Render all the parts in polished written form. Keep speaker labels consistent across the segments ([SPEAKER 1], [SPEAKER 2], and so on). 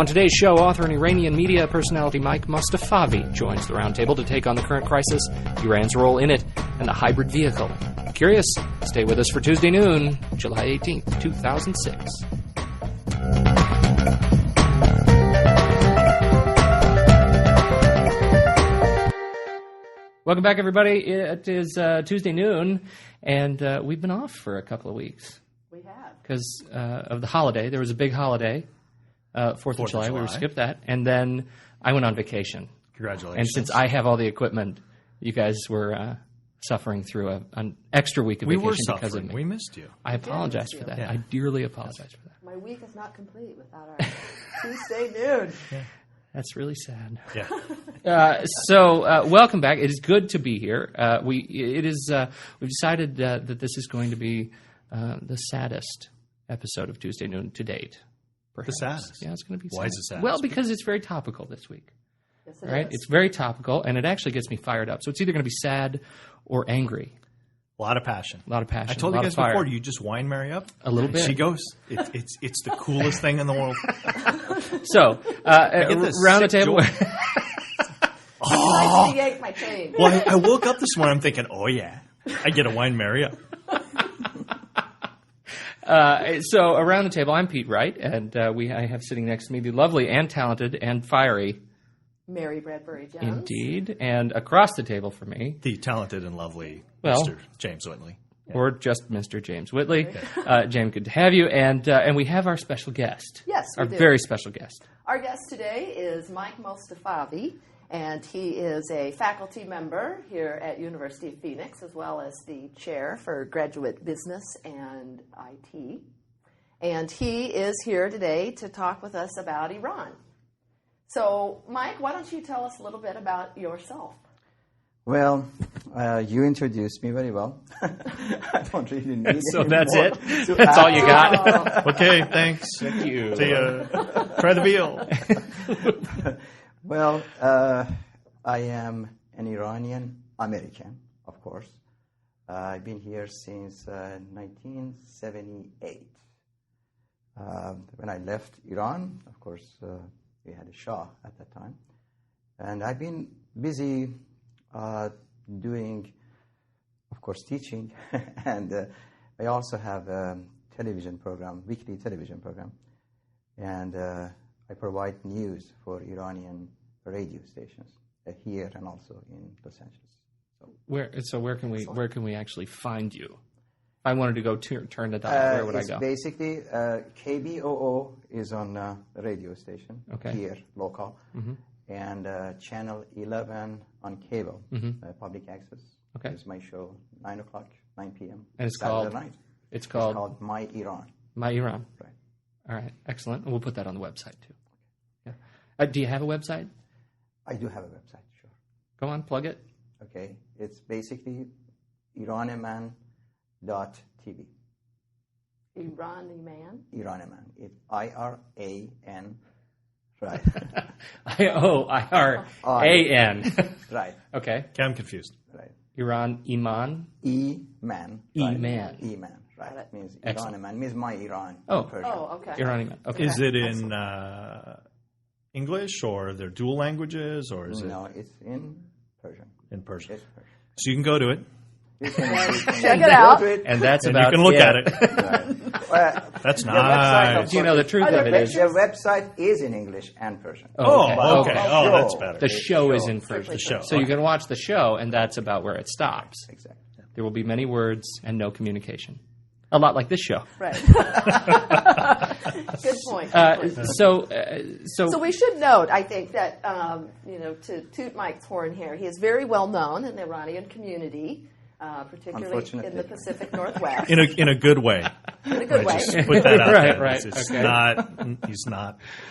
[SPEAKER 1] On today's show, author and Iranian media personality Mike Mostafavi joins the roundtable to take on the current crisis, Iran's role in it, and the hybrid vehicle. Curious? Stay with us for Tuesday noon, July 18th, 2006. Welcome back, everybody. It is Tuesday noon, and we've been off for a couple of weeks.
[SPEAKER 2] We have.
[SPEAKER 1] Because of the holiday. There was a big holiday, 4th of July. We were skipped that. And then I went on vacation.
[SPEAKER 3] Congratulations.
[SPEAKER 1] And since I have all the equipment, you guys were suffering through an extra week of vacation because of me.
[SPEAKER 3] We missed you.
[SPEAKER 1] I apologize for that. Yeah. I dearly apologize for that.
[SPEAKER 2] My week is not complete without our Tuesday noon.
[SPEAKER 1] Yeah. That's really sad.
[SPEAKER 3] Yeah.
[SPEAKER 1] So welcome back. It is good to be here. We've decided that this is going to be the saddest episode of Tuesday Noon to date. Perhaps.
[SPEAKER 3] The saddest?
[SPEAKER 1] Yeah, it's going to be sad.
[SPEAKER 3] Why is it sad?
[SPEAKER 1] Well, because it's very topical this week.
[SPEAKER 2] Yes, it
[SPEAKER 1] right?
[SPEAKER 2] is.
[SPEAKER 1] It's very topical, and it actually gets me fired up. So it's either going to be sad or angry.
[SPEAKER 3] A lot of passion.
[SPEAKER 1] A lot of passion.
[SPEAKER 3] I told you guys before, do you just wine Mary up?
[SPEAKER 1] A little bit.
[SPEAKER 3] She goes, it's the coolest thing in the world.
[SPEAKER 1] So, round the table.
[SPEAKER 2] I yanked my chain.
[SPEAKER 3] Well, I woke up this morning, I'm thinking, oh yeah, I get a wine Mary up.
[SPEAKER 1] So around the table, I'm Pete Wright, and I have sitting next to me the lovely and talented and fiery
[SPEAKER 2] Mary Bradbury Jones.
[SPEAKER 1] Indeed. And across the table from me,
[SPEAKER 3] the talented and lovely Mr. James Whitley.
[SPEAKER 1] Or just Mr. James Whitley. James, good to have you. And we have our special guest.
[SPEAKER 2] Yes, we
[SPEAKER 1] our
[SPEAKER 2] do.
[SPEAKER 1] Very special guest.
[SPEAKER 2] Our guest today is Mike Mostafavi, and he is a faculty member here at University of Phoenix, as well as the chair for graduate business and IT. And he is here today to talk with us about Iran. So, Mike, why don't you tell us a little bit about yourself?
[SPEAKER 4] Well, you introduced me very well. I don't really need
[SPEAKER 1] So that's it? That's all you got?
[SPEAKER 3] Okay, thanks.
[SPEAKER 1] Thank you.
[SPEAKER 3] See ya. Try the veal.
[SPEAKER 4] Well, I am an Iranian American, of course. I've been here since 1978. When I left Iran, of course, we had a Shah at that time. And I've been busy doing, of course, teaching. And I also have a television program, weekly television program. And I provide news for Iranian radio stations here and also in Los Angeles.
[SPEAKER 1] Where can we actually find you? If I wanted to go turn the dial, where would I go?
[SPEAKER 4] Basically, KBOO is on a radio station here, local, and channel 11 on cable, public access.
[SPEAKER 1] Okay,
[SPEAKER 4] it's my show, 9 p.m.
[SPEAKER 1] And it's
[SPEAKER 4] Saturday
[SPEAKER 1] called
[SPEAKER 4] night.
[SPEAKER 1] It's called
[SPEAKER 4] My Iran.
[SPEAKER 1] My Iran.
[SPEAKER 4] Right.
[SPEAKER 1] All right, excellent. And we'll put that on the website too. Yeah. Do you have a website?
[SPEAKER 4] I do have a website, sure.
[SPEAKER 1] Go on, plug it.
[SPEAKER 4] Okay, it's basically Iranian.tv.
[SPEAKER 2] Iranian?
[SPEAKER 4] Iranian. It's IRAN. Right.
[SPEAKER 1] IRAN.
[SPEAKER 4] Right.
[SPEAKER 1] Okay.
[SPEAKER 3] I'm confused.
[SPEAKER 4] Right.
[SPEAKER 1] Iman.
[SPEAKER 4] Iman. Right.
[SPEAKER 1] Iman.
[SPEAKER 4] Right. It means
[SPEAKER 1] Excellent.
[SPEAKER 4] Iran. Means my Iran.
[SPEAKER 1] Oh.
[SPEAKER 4] Persian.
[SPEAKER 2] Oh, okay.
[SPEAKER 1] Iranian. Okay.
[SPEAKER 3] Is it in English, or are there dual languages, or is it?
[SPEAKER 4] No, it's in Persian.
[SPEAKER 3] In Persian.
[SPEAKER 4] It's Persian.
[SPEAKER 3] So you can go to it.
[SPEAKER 2] Check it out.
[SPEAKER 1] And that's
[SPEAKER 3] and
[SPEAKER 1] about
[SPEAKER 3] you can look at it.
[SPEAKER 4] Well,
[SPEAKER 3] That's
[SPEAKER 4] the
[SPEAKER 3] nice.
[SPEAKER 4] website,
[SPEAKER 1] Do you know the truth of it is?
[SPEAKER 4] The website is in English and Persian.
[SPEAKER 3] Oh,
[SPEAKER 1] Okay.
[SPEAKER 3] Oh, that's better.
[SPEAKER 1] The show is in Persian.
[SPEAKER 3] The show.
[SPEAKER 1] So you can watch the show, and that's about where it stops.
[SPEAKER 4] Exactly.
[SPEAKER 1] There will be many words and no communication. A lot like this show.
[SPEAKER 2] Right. Good point.
[SPEAKER 1] So
[SPEAKER 2] So we should note, I think, that, to toot Mike's horn here, he is very well known in the Iranian community, particularly in the Pacific Northwest.
[SPEAKER 3] In a good way.
[SPEAKER 2] In a good way.
[SPEAKER 3] Just put that out there.
[SPEAKER 1] Right.
[SPEAKER 3] It's
[SPEAKER 1] Okay.
[SPEAKER 3] he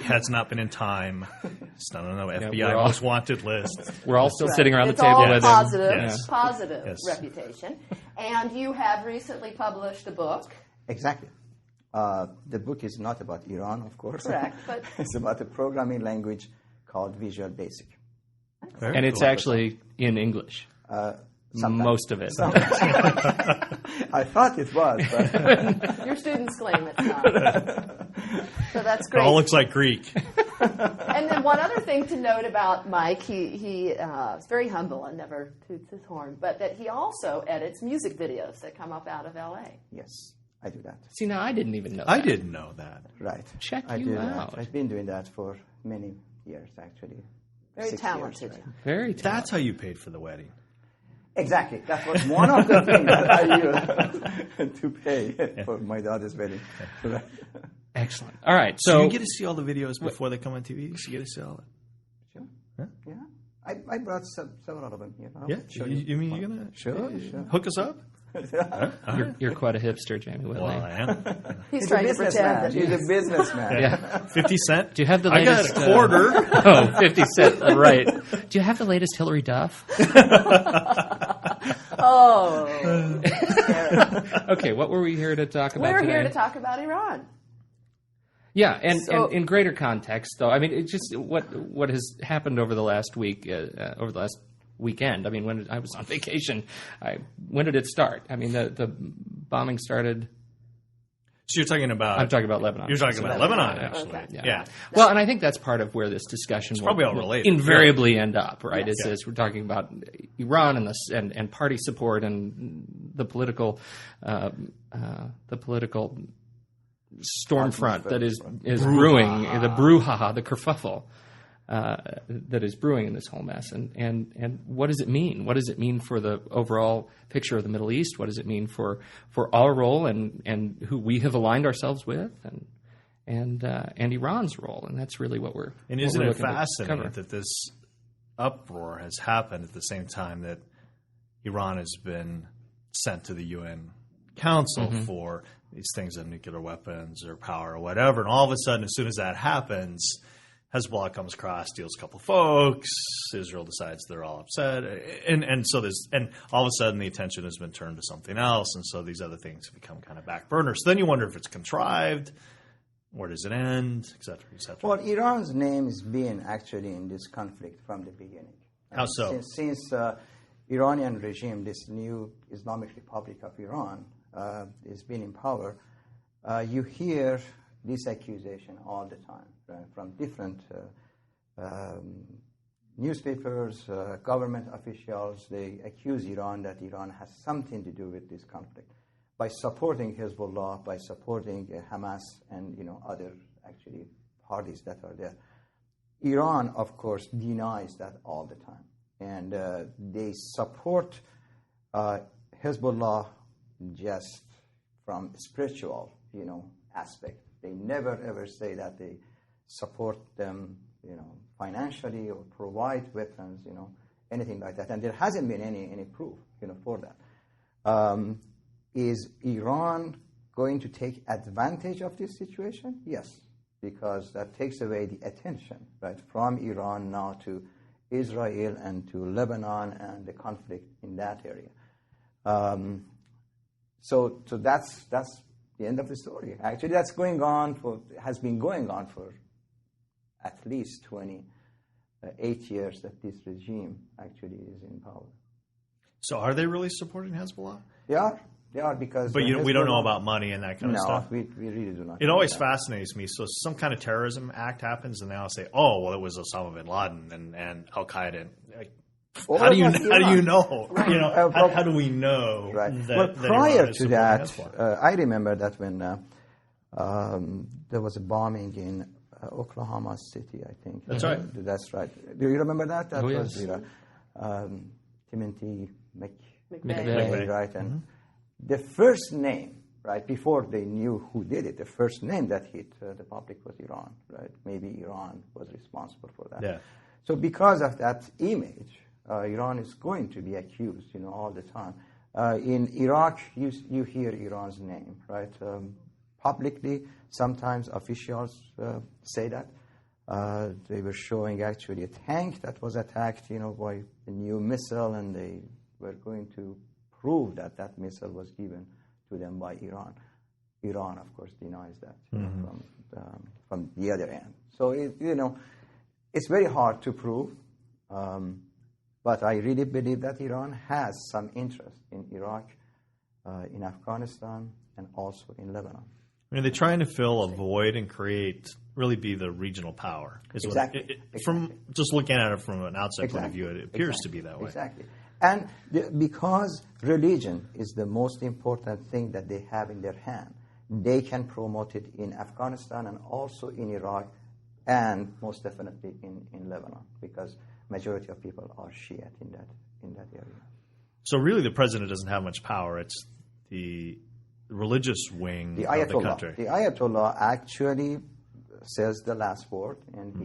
[SPEAKER 3] has not been in time. He's not on the FBI
[SPEAKER 1] we're all-
[SPEAKER 3] most wanted list.
[SPEAKER 1] we're all still
[SPEAKER 2] Right.
[SPEAKER 1] sitting around
[SPEAKER 2] It's
[SPEAKER 1] the table
[SPEAKER 2] all
[SPEAKER 1] with
[SPEAKER 2] positive,
[SPEAKER 1] him.
[SPEAKER 3] Yes.
[SPEAKER 2] positive
[SPEAKER 3] Yes.
[SPEAKER 2] reputation. And you have recently published a book.
[SPEAKER 4] Exactly. The book is not about Iran, of course.
[SPEAKER 2] Correct, but-
[SPEAKER 4] it's about a programming language called Visual Basic.
[SPEAKER 3] Very
[SPEAKER 1] And it's
[SPEAKER 3] cool.
[SPEAKER 1] actually in English.
[SPEAKER 4] Sometimes.
[SPEAKER 1] Most of it.
[SPEAKER 4] I thought it was, but
[SPEAKER 2] Your students claim it's not. So that's
[SPEAKER 3] It
[SPEAKER 2] great.
[SPEAKER 3] all looks like Greek.
[SPEAKER 2] And then one other thing to note about Mike, he is very humble and never toots his horn, but that he also edits music videos that come up out of L.A.
[SPEAKER 4] Yes, I do that.
[SPEAKER 1] See, now I didn't even know
[SPEAKER 3] I
[SPEAKER 1] that.
[SPEAKER 3] didn't know that.
[SPEAKER 4] Right.
[SPEAKER 1] Check
[SPEAKER 4] I
[SPEAKER 1] you
[SPEAKER 4] do
[SPEAKER 1] out.
[SPEAKER 4] that. I've been doing that for many years, actually.
[SPEAKER 2] Very
[SPEAKER 4] 6
[SPEAKER 2] talented.
[SPEAKER 4] years, right?
[SPEAKER 1] Very talented.
[SPEAKER 3] That's how you paid for the wedding.
[SPEAKER 4] Exactly. That was one of the things that I used to pay for my daughter's wedding.
[SPEAKER 1] Excellent. All right.
[SPEAKER 3] So
[SPEAKER 1] So
[SPEAKER 3] you get to see all the videos before they come on TV? You get to see all it?
[SPEAKER 4] Sure.
[SPEAKER 3] Huh?
[SPEAKER 4] Yeah. I brought several of them here. I'll
[SPEAKER 3] Yeah?
[SPEAKER 4] show
[SPEAKER 3] You mean you're going to
[SPEAKER 4] Sure.
[SPEAKER 3] hook us up?
[SPEAKER 1] you're quite a hipster, Jamie Whitley.
[SPEAKER 3] Well, I am.
[SPEAKER 2] He's
[SPEAKER 4] He's a
[SPEAKER 2] trying to pretend
[SPEAKER 4] businessman.
[SPEAKER 2] that
[SPEAKER 4] He's a businessman.
[SPEAKER 1] Yeah.
[SPEAKER 3] 50 cent?
[SPEAKER 1] Do you have the
[SPEAKER 3] I got
[SPEAKER 1] latest?
[SPEAKER 3] a quarter.
[SPEAKER 1] 50 cent. Right. Do you have the latest Hillary Duff?
[SPEAKER 2] Oh.
[SPEAKER 1] Okay. What were we here to talk about
[SPEAKER 2] We're
[SPEAKER 1] today?
[SPEAKER 2] here to talk about Iran.
[SPEAKER 1] Yeah, and
[SPEAKER 2] So-
[SPEAKER 1] in greater context, though, I mean, it's just what has happened over the last week, over the last weekend. I mean, when I was on vacation, when did it start? I mean, the bombing started.
[SPEAKER 3] So you're talking about...
[SPEAKER 1] I'm talking about Lebanon.
[SPEAKER 3] You're talking about Lebanon, actually.
[SPEAKER 2] Okay.
[SPEAKER 3] Yeah.
[SPEAKER 1] Well, and I think that's part of where this discussion will
[SPEAKER 3] probably all related.
[SPEAKER 1] invariably end up, right?
[SPEAKER 2] Yes.
[SPEAKER 1] Is we're talking about Iran and party support and the political stormfront that is brewing, the brouhaha, the kerfuffle that is brewing in this whole mess. And what does it mean? What does it mean for the overall picture of the Middle East? What does it mean for our role and who we have aligned ourselves with and Iran's role? And that's really what we're
[SPEAKER 3] And
[SPEAKER 1] what
[SPEAKER 3] isn't
[SPEAKER 1] we're
[SPEAKER 3] it
[SPEAKER 1] looking to
[SPEAKER 3] fascinating
[SPEAKER 1] cover.
[SPEAKER 3] that this uproar has happened at the same time that Iran has been sent to the UN Council for these things of nuclear weapons or power or whatever, and all of a sudden, as soon as that happens, Hezbollah comes across, steals a couple folks. Israel decides they're all upset, and so there's all of a sudden the attention has been turned to something else, and so these other things become kind of back burners. So then you wonder if it's contrived, where does it end, et cetera, et cetera.
[SPEAKER 4] Well, Iran's name has been actually in this conflict from the beginning.
[SPEAKER 3] How so?
[SPEAKER 4] Since Iranian regime, this new Islamic Republic of Iran, has been in power, you hear this accusation all the time, right, from different newspapers, government officials. They accuse Iran that Iran has something to do with this conflict by supporting Hezbollah, by supporting Hamas and other actually parties that are there. Iran, of course, denies that all the time, and they support Hezbollah just from spiritual, aspect. They never ever say that they support them, financially or provide weapons, anything like that. And there hasn't been any proof, for that. Is Iran going to take advantage of this situation? Yes, because that takes away the attention, right, from Iran now to Israel and to Lebanon and the conflict in that area. So that's the end of the story. Actually, has been going on for at least 28 years that this regime actually is in power.
[SPEAKER 3] So are they really supporting Hezbollah?
[SPEAKER 4] They are because.
[SPEAKER 3] But we don't know about money and that kind of stuff.
[SPEAKER 4] No, we really do not.
[SPEAKER 3] It always fascinates me. So some kind of terrorism act happens, and they all say, "Oh, well, it was Osama bin Laden and Al Qaeda." How do you know?
[SPEAKER 4] Right.
[SPEAKER 3] How do we know?
[SPEAKER 4] Right.
[SPEAKER 3] That,
[SPEAKER 4] well,
[SPEAKER 3] that
[SPEAKER 4] prior
[SPEAKER 3] Iran is
[SPEAKER 4] to
[SPEAKER 3] supporting
[SPEAKER 4] that,
[SPEAKER 3] Hezbollah?
[SPEAKER 4] I remember that when there was a bombing in Oklahoma City, I think.
[SPEAKER 3] That's right.
[SPEAKER 4] That's right. Do you remember that? That was
[SPEAKER 1] yes.
[SPEAKER 4] Timothy
[SPEAKER 2] McVeigh.
[SPEAKER 4] McVeigh, right? And the first name, right, before they knew who did it, the first name that hit the public was Iran, right? Maybe Iran was responsible for that.
[SPEAKER 3] Yeah.
[SPEAKER 4] So because of that image, Iran is going to be accused, all the time. In Iraq, you hear Iran's name, right? Publicly, sometimes officials say that. They were showing actually a tank that was attacked, by a new missile, and they were going to prove that that missile was given to them by Iran. Iran, of course, denies that from the other end. So, it's very hard to prove. But I really believe that Iran has some interest in Iraq, in Afghanistan, and also in Lebanon.
[SPEAKER 3] I mean, they're trying to fill a void and create really be the regional power.
[SPEAKER 4] Exactly.
[SPEAKER 3] From just looking at it from an outside point of view, it appears to be that way.
[SPEAKER 4] Exactly. And because religion is the most important thing that they have in their hand, they can promote it in Afghanistan and also in Iraq and most definitely in Lebanon, because majority of people are Shia in that area.
[SPEAKER 3] So really the president doesn't have much power. It's the religious wing of the country.
[SPEAKER 4] The Ayatollah actually says the last word, and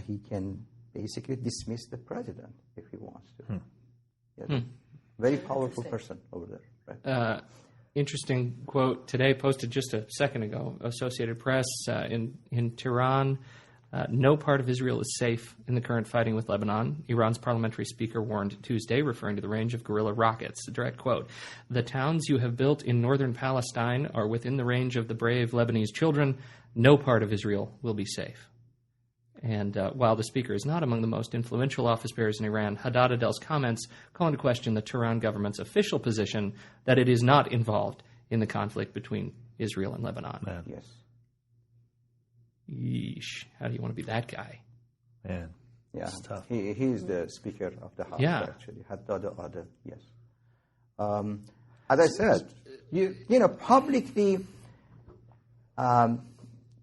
[SPEAKER 4] he can basically dismiss the president if he wants to. Yes. Very powerful person over there. Right?
[SPEAKER 1] Interesting quote today, posted just a second ago, Associated Press, in Tehran. No part of Israel is safe in the current fighting with Lebanon. Iran's parliamentary speaker warned Tuesday, referring to the range of guerrilla rockets. A direct quote, "The towns you have built in northern Palestine are within the range of the brave Lebanese children. No part of Israel will be safe." And while the speaker is not among the most influential office bearers in Iran, Haddad Adel's comments call into question the Tehran government's official position that it is not involved in the conflict between Israel and Lebanon.
[SPEAKER 3] Man.
[SPEAKER 4] Yes.
[SPEAKER 1] Yeesh. How do you want to be that guy?
[SPEAKER 3] Man.
[SPEAKER 4] Yeah.
[SPEAKER 3] It's tough.
[SPEAKER 4] He's the speaker of the House,
[SPEAKER 1] Yeah.
[SPEAKER 4] actually. Haddad Adel, yes. As I said, you know, publicly,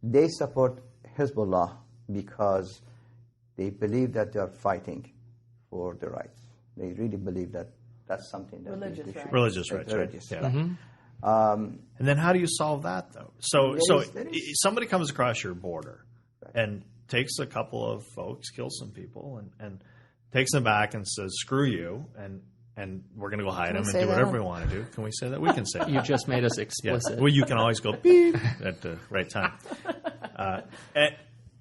[SPEAKER 4] they support Hezbollah because they believe that they are fighting for the rights. They really believe that that's something that
[SPEAKER 2] Religious
[SPEAKER 4] they should.
[SPEAKER 2] rights.
[SPEAKER 3] Religious rights, right?
[SPEAKER 4] Religious,
[SPEAKER 3] Yeah.
[SPEAKER 4] right.
[SPEAKER 3] And then how do you solve that, though? So
[SPEAKER 4] there is-
[SPEAKER 3] somebody comes across your border and takes a couple of folks, kills some people, and takes them back and says, "Screw you," and we're going to go hide them and
[SPEAKER 2] say
[SPEAKER 3] do whatever
[SPEAKER 2] that?
[SPEAKER 3] we want to do. Can we say that? We can say that.
[SPEAKER 1] You just made us
[SPEAKER 3] Yeah.
[SPEAKER 1] explicit.
[SPEAKER 3] Well, you can always go beep at the right time.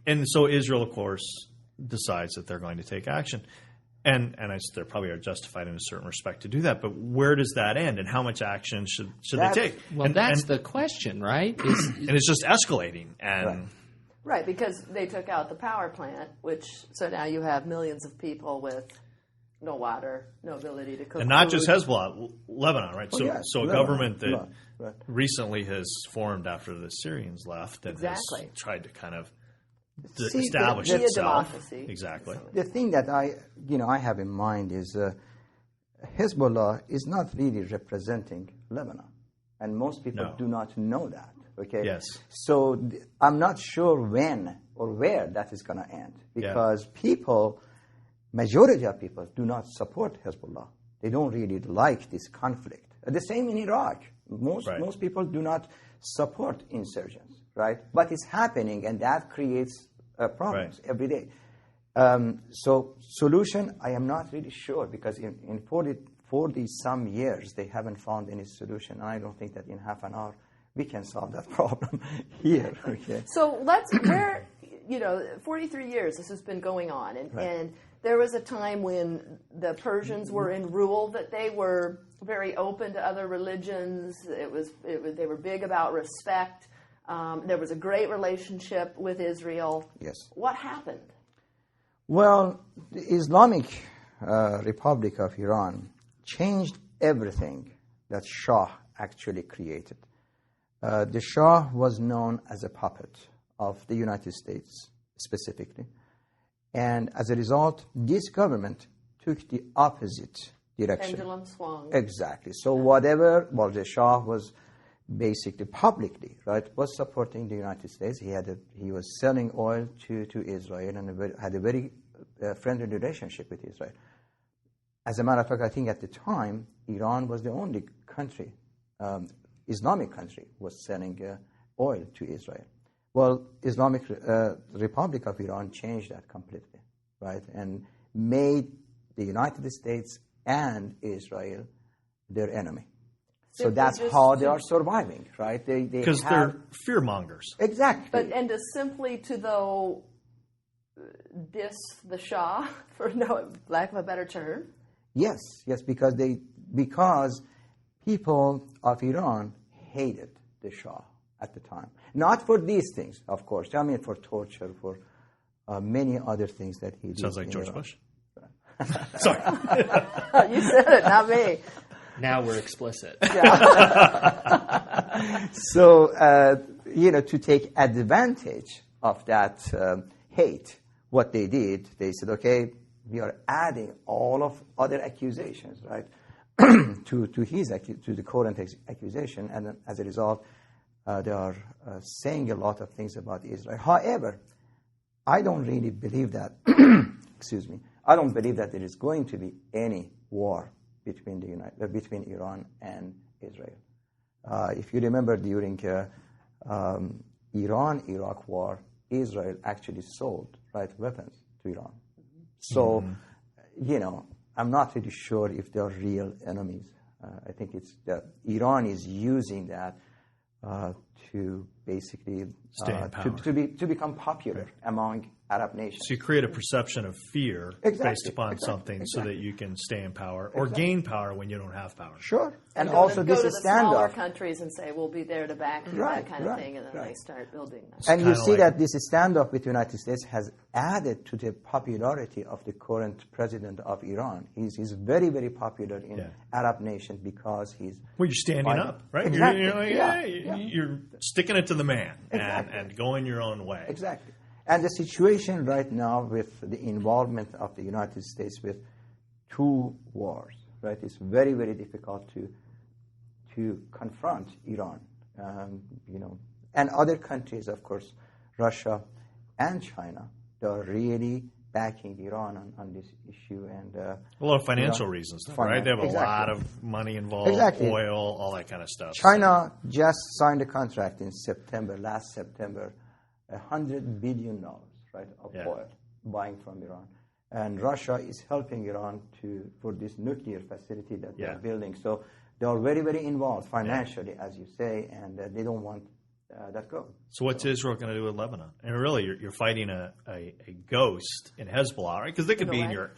[SPEAKER 3] And so Israel, of course, decides that they're going to take action. And they probably are justified in a certain respect to do that. But where does that end, and how much action should they take?
[SPEAKER 1] Well, that's the question, right?
[SPEAKER 3] And it's just escalating. And
[SPEAKER 2] Right, because they took out the power plant, so now you have millions of people with no water, no ability to cook
[SPEAKER 3] And not
[SPEAKER 2] food.
[SPEAKER 3] just Hezbollah, Lebanon, right?
[SPEAKER 4] Oh, yes,
[SPEAKER 3] So a
[SPEAKER 4] Lebanon,
[SPEAKER 3] government that
[SPEAKER 4] right.
[SPEAKER 3] recently has formed after the Syrians left and
[SPEAKER 2] Exactly.
[SPEAKER 3] has tried to kind of
[SPEAKER 4] See,
[SPEAKER 3] establish
[SPEAKER 2] Be a
[SPEAKER 3] itself.
[SPEAKER 2] democracy.
[SPEAKER 3] Exactly.
[SPEAKER 4] The thing that I have in mind is Hezbollah is not really representing Lebanon, and most people do not know that. Okay.
[SPEAKER 3] Yes.
[SPEAKER 4] So I'm not sure when or where that is going to end, because majority of people do not support Hezbollah. They don't really like this conflict. The same in Iraq. Most people do not support insurgents, right? But it's happening, and that creates problems every day. So solution, I am not really sure, because in 40 some years, they haven't found any solution. And I don't think that in half an hour we can solve that problem here. Okay.
[SPEAKER 2] So 43 years this has been going on, and there was a time when the Persians were in rule that they were very open to other religions. They were big about respect. There was a great relationship with Israel.
[SPEAKER 4] Yes.
[SPEAKER 2] What happened?
[SPEAKER 4] Well, the Islamic Republic of Iran changed everything that Shah actually created. The Shah was known as a puppet of the United States specifically. And as a result, this government took the opposite direction.
[SPEAKER 2] Pendulum swung.
[SPEAKER 4] Exactly. So the Shah was basically publicly, was supporting the United States. He was selling oil to Israel and had a very friendly relationship with Israel. As a matter of fact, I think at the time, Iran was the only country, Islamic country, was selling oil to Israel. Well, Islamic Republic of Iran changed that completely, and made the United States and Israel their enemy. So that's how they are surviving, right?
[SPEAKER 3] Because they're fear mongers.
[SPEAKER 4] Exactly.
[SPEAKER 2] And simply to diss the Shah, for lack of a better term.
[SPEAKER 4] Yes, because people of Iran hated the Shah at the time. Not for these things, of course. I mean, for torture, for many other things that he did.
[SPEAKER 3] Sounds like George
[SPEAKER 4] Iran.
[SPEAKER 3] Bush. Sorry.
[SPEAKER 2] You said it, not me.
[SPEAKER 1] Now we're explicit.
[SPEAKER 4] So, to take advantage of that hate, what they did, they said, okay, we are adding all of other accusations, right, to the current accusation, and then as a result, they are saying a lot of things about Israel. However, I don't really believe that. Excuse me. I don't believe that there is going to be any war between between Iran and Israel. If you remember, during Iran-Iraq war, Israel actually sold weapons to Iran. So, I'm not really sure if they are real enemies. I think it's that Iran is using that to basically
[SPEAKER 3] stay in power.
[SPEAKER 4] to become popular among Arab nations.
[SPEAKER 3] So you create a perception of fear based upon something so that you can stay in power or gain power when you don't have power.
[SPEAKER 4] Sure.
[SPEAKER 2] And
[SPEAKER 4] also
[SPEAKER 2] go
[SPEAKER 4] this
[SPEAKER 2] to
[SPEAKER 4] is
[SPEAKER 2] the smaller
[SPEAKER 4] standoff.
[SPEAKER 2] countries and say, we'll be there to back you, that kind of thing, and then they start building that.
[SPEAKER 4] And you see that this standoff with the United States has added to the popularity of the current president of Iran. He's very, very popular in Arab nations because he's...
[SPEAKER 3] Well, you're standing up, right?
[SPEAKER 4] Exactly.
[SPEAKER 3] You're sticking it to the man and going your own way.
[SPEAKER 4] Exactly. And the situation right now with the involvement of the United States with 2 wars, right, it's very, very difficult to confront Iran, and other countries, of course, Russia and China, they're really backing Iran on this issue. And
[SPEAKER 3] a lot of financial reasons, right? They have a lot of money involved, oil, all that kind of stuff.
[SPEAKER 4] China just signed a contract in last September, $100 billion, right, of oil buying from Iran. And Russia is helping Iran for this nuclear facility that they're building. So they are very, very involved financially, as you say, and they don't want that go.
[SPEAKER 3] So what's Israel going to do with Lebanon? And really, you're fighting a ghost in Hezbollah, right? Because they could be in your...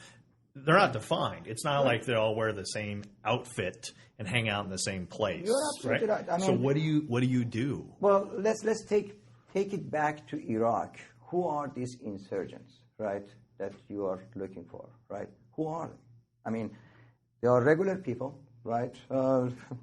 [SPEAKER 3] They're not defined. It's not like they all wear the same outfit and hang out in the same place.
[SPEAKER 4] You're absolutely right. I mean,
[SPEAKER 3] so what do you do?
[SPEAKER 4] Well, let's take it back to Iraq. Who are these insurgents, right, that you are looking for, right? Who are they? I mean, they are regular people, right,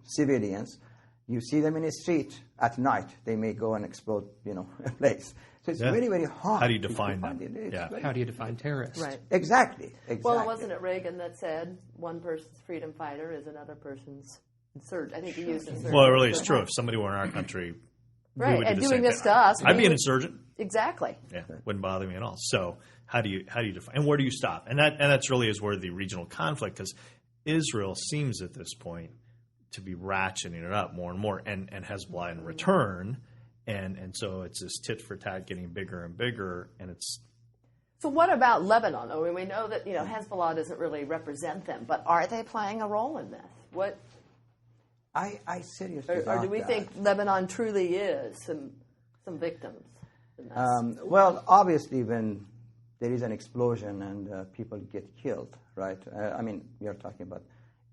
[SPEAKER 4] civilians. You see them in the street at night. They may go and explode, a place. So it's very, very hard.
[SPEAKER 3] How do you define them?
[SPEAKER 1] How do you define terrorists?
[SPEAKER 2] Right.
[SPEAKER 4] Exactly.
[SPEAKER 2] Well, wasn't it Reagan that said one person's freedom fighter is another person's insurgent? I think he used insurgent.
[SPEAKER 3] Well, it really is true. If somebody were in our country...
[SPEAKER 2] Right, and doing this to us.
[SPEAKER 3] I'd be an insurgent.
[SPEAKER 2] Exactly.
[SPEAKER 3] Yeah, wouldn't bother me at all. So how do you define, and where do you stop? And that's really is where the regional conflict, because Israel seems at this point to be ratcheting it up more and more, and Hezbollah in return, and so it's this tit for tat getting bigger and bigger, and it's.
[SPEAKER 2] So what about Lebanon? I mean, we know that Hezbollah doesn't really represent them, but are they playing a role in this? What?
[SPEAKER 4] I seriously
[SPEAKER 2] or do we think Lebanon truly is some victims?
[SPEAKER 4] Well, obviously, when there is an explosion and people get killed, right? I mean, we are talking about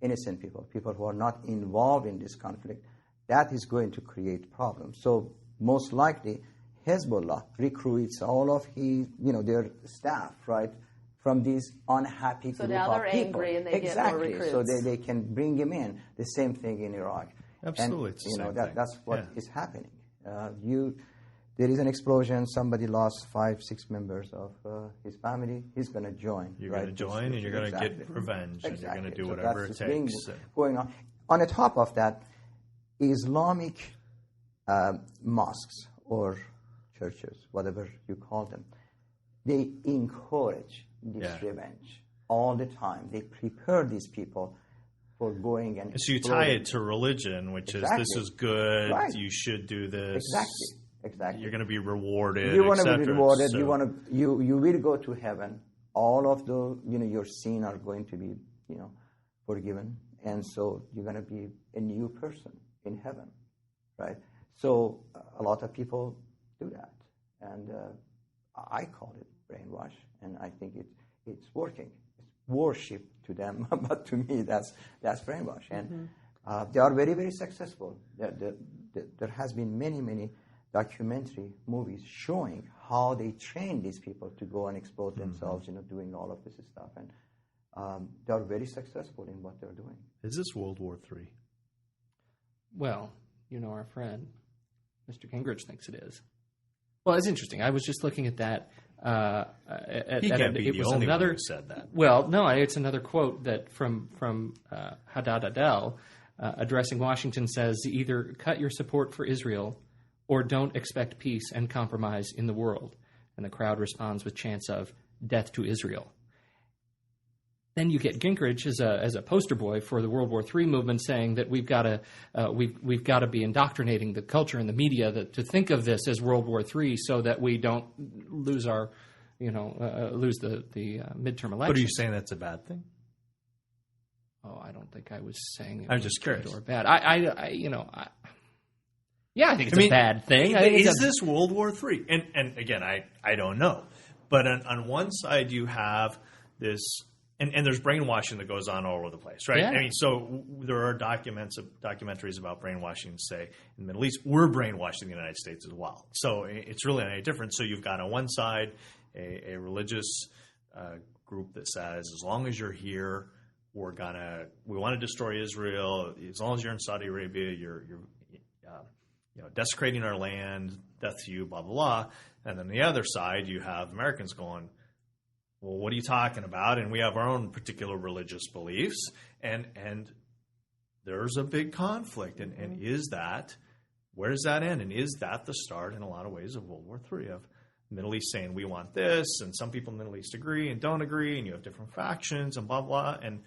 [SPEAKER 4] innocent people who are not involved in this conflict. That is going to create problems. So most likely, Hezbollah recruits all of their staff, right, from these unhappy group of people.
[SPEAKER 2] So now they're angry and they get more recruits.
[SPEAKER 4] So they can bring him in. The same thing in Iraq.
[SPEAKER 3] Absolutely,
[SPEAKER 4] and, that's what is happening. There is an explosion. Somebody lost 5-6 members of his family. He's going to join.
[SPEAKER 3] You're going to join, and you're going to get revenge, and you're going to do whatever it takes.
[SPEAKER 4] Going on. On the top of that, Islamic mosques or churches, whatever you call them, they encourage this revenge all the time. They prepare these people for going and
[SPEAKER 3] so you tie it to religion, which is this is good, you should do this.
[SPEAKER 4] Exactly.
[SPEAKER 3] You're going to be rewarded.
[SPEAKER 4] You want to be rewarded. So. You will go to heaven. All of the your sins are going to be forgiven, and so you're going to be a new person in heaven, right? So a lot of people do that, and I call it brainwash, and I think it's working. It's worship to them, but to me that's brainwash, and they are very, very successful. There has been many documentary movies showing how they train these people to go and explode themselves, doing all of this stuff, and they are very successful in what they're doing.
[SPEAKER 3] Is this World War III?
[SPEAKER 1] Well, our friend Mr. Gingrich thinks it is. Well, it's interesting. I was just looking at that.
[SPEAKER 3] He can't be the only one who said that.
[SPEAKER 1] Well, no, it's another quote that from Haddad Adel addressing Washington says, either cut your support for Israel or don't expect peace and compromise in the world. And the crowd responds with chants of death to Israel. Then you get Gingrich as a poster boy for the World War III movement, saying that we've got to be indoctrinating the culture and the media to think of this as World War III, so that we don't lose our, lose the midterm elections.
[SPEAKER 3] But are you saying that's a bad thing?
[SPEAKER 1] Oh, I don't think I was saying it
[SPEAKER 3] I'm
[SPEAKER 1] was
[SPEAKER 3] just curious.
[SPEAKER 1] good or bad. Yeah, I think it's a bad thing.
[SPEAKER 3] Is this World War III? And again, I don't know. But on one side, you have this. And there's brainwashing that goes on all over the place, right?
[SPEAKER 1] Yeah.
[SPEAKER 3] I mean, so there are documentaries about brainwashing, say, in the Middle East. We're brainwashing the United States as well. So it's really not any different. So you've got on one side a religious group that says, as long as you're here, we want to destroy Israel. As long as you're in Saudi Arabia, you're desecrating our land, death to you, blah, blah, blah. And then the other side, you have Americans going, well, what are you talking about? And we have our own particular religious beliefs, and there's a big conflict. And where does that end? And is that the start, in a lot of ways, of World War III, of the Middle East saying we want this, and some people in the Middle East agree and don't agree, and you have different factions and blah, blah, and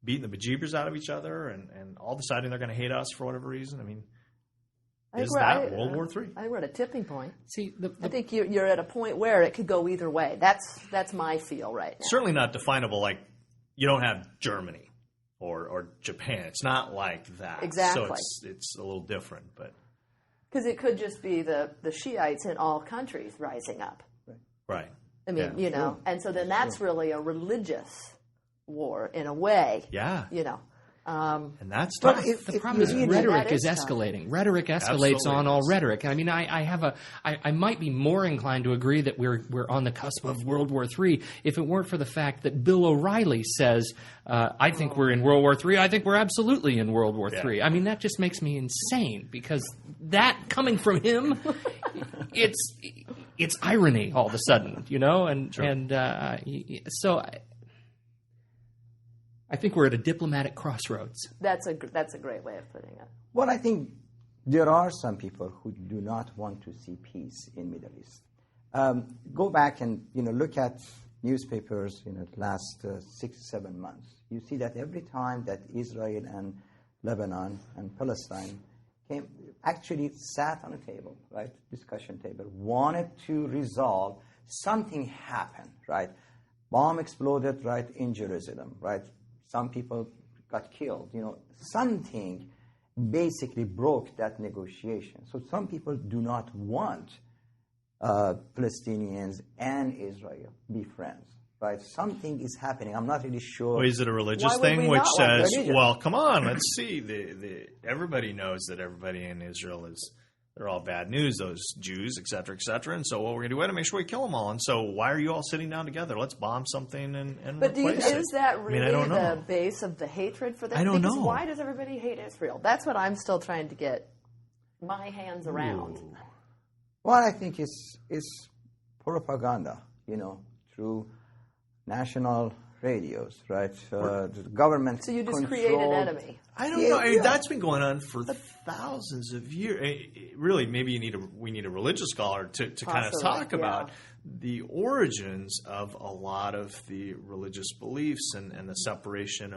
[SPEAKER 3] beating the bejeebers out of each other, and all deciding they're going to hate us for whatever reason? I mean, is that World War III?
[SPEAKER 2] I think we're at a tipping point.
[SPEAKER 1] See,
[SPEAKER 2] I think you're at a point where it could go either way. That's my feel right now.
[SPEAKER 3] Certainly not definable. Like, you don't have Germany or Japan. It's not like that.
[SPEAKER 2] Exactly.
[SPEAKER 3] So it's a little different, but
[SPEAKER 2] because it could just be the Shiites in all countries rising up.
[SPEAKER 3] right.
[SPEAKER 2] I mean, and so then that's really a religious war in a way.
[SPEAKER 3] Yeah. And that's
[SPEAKER 1] But
[SPEAKER 3] tough.
[SPEAKER 1] the problem is rhetoric is escalating. Rhetoric escalates on all rhetoric. I mean, I might be more inclined to agree that we're on the cusp of World War III if it weren't for the fact that Bill O'Reilly says, I think we're in World War III. I think we're absolutely in World War III. I mean, that just makes me insane, because that coming from him, it's irony all of a sudden, so I think we're at a diplomatic crossroads.
[SPEAKER 2] That's a great way of putting it.
[SPEAKER 4] Well, I think there are some people who do not want to see peace in Middle East. Go back and look at newspapers in the last 6-7 months. You see that every time that Israel and Lebanon and Palestine actually sat on a table, right, discussion table, wanted to resolve, something happened, right? Bomb exploded, right, in Jerusalem, right? Some people got killed. Something basically broke that negotiation. So some people do not want Palestinians and Israel be friends, right? Something is happening. I'm not really sure.
[SPEAKER 3] Well, is it a religious thing which says, well, come on, let's see. Everybody knows that everybody in Israel they're all bad news, those Jews, et cetera, and so what we're going to do is make sure we kill them all. And so why are you all sitting down together? Let's bomb something and replace it.
[SPEAKER 2] Is that really the base of the hatred for this?
[SPEAKER 3] I don't know.
[SPEAKER 2] Why does everybody hate Israel? That's what I'm still trying to get my hands around.
[SPEAKER 3] Ooh.
[SPEAKER 4] Well, I think it's propaganda, through national radios, right? The government.
[SPEAKER 2] So you just create an enemy.
[SPEAKER 3] I don't know. I mean, that's been going on for thousands of years. Really, maybe we need a religious scholar to kind of talk about the origins of a lot of the religious beliefs and the separation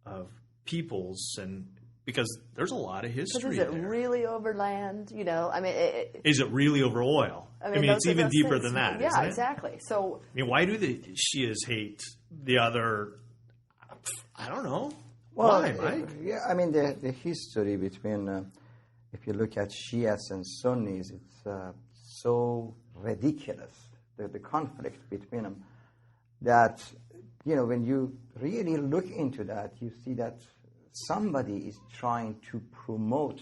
[SPEAKER 3] of peoples, and because there's a lot of history.
[SPEAKER 2] Is it really over land?
[SPEAKER 3] Is it really over oil? I mean it's even deeper than that.
[SPEAKER 2] Yeah,
[SPEAKER 3] isn't it?
[SPEAKER 2] Exactly. So,
[SPEAKER 3] why do the Shias hate the other? I don't know.
[SPEAKER 4] Well,
[SPEAKER 3] why, Mike?
[SPEAKER 4] Yeah, I mean the history between, if you look at Shias and Sunnis, it's so ridiculous, the conflict between them, that when you really look into that, you see that somebody is trying to promote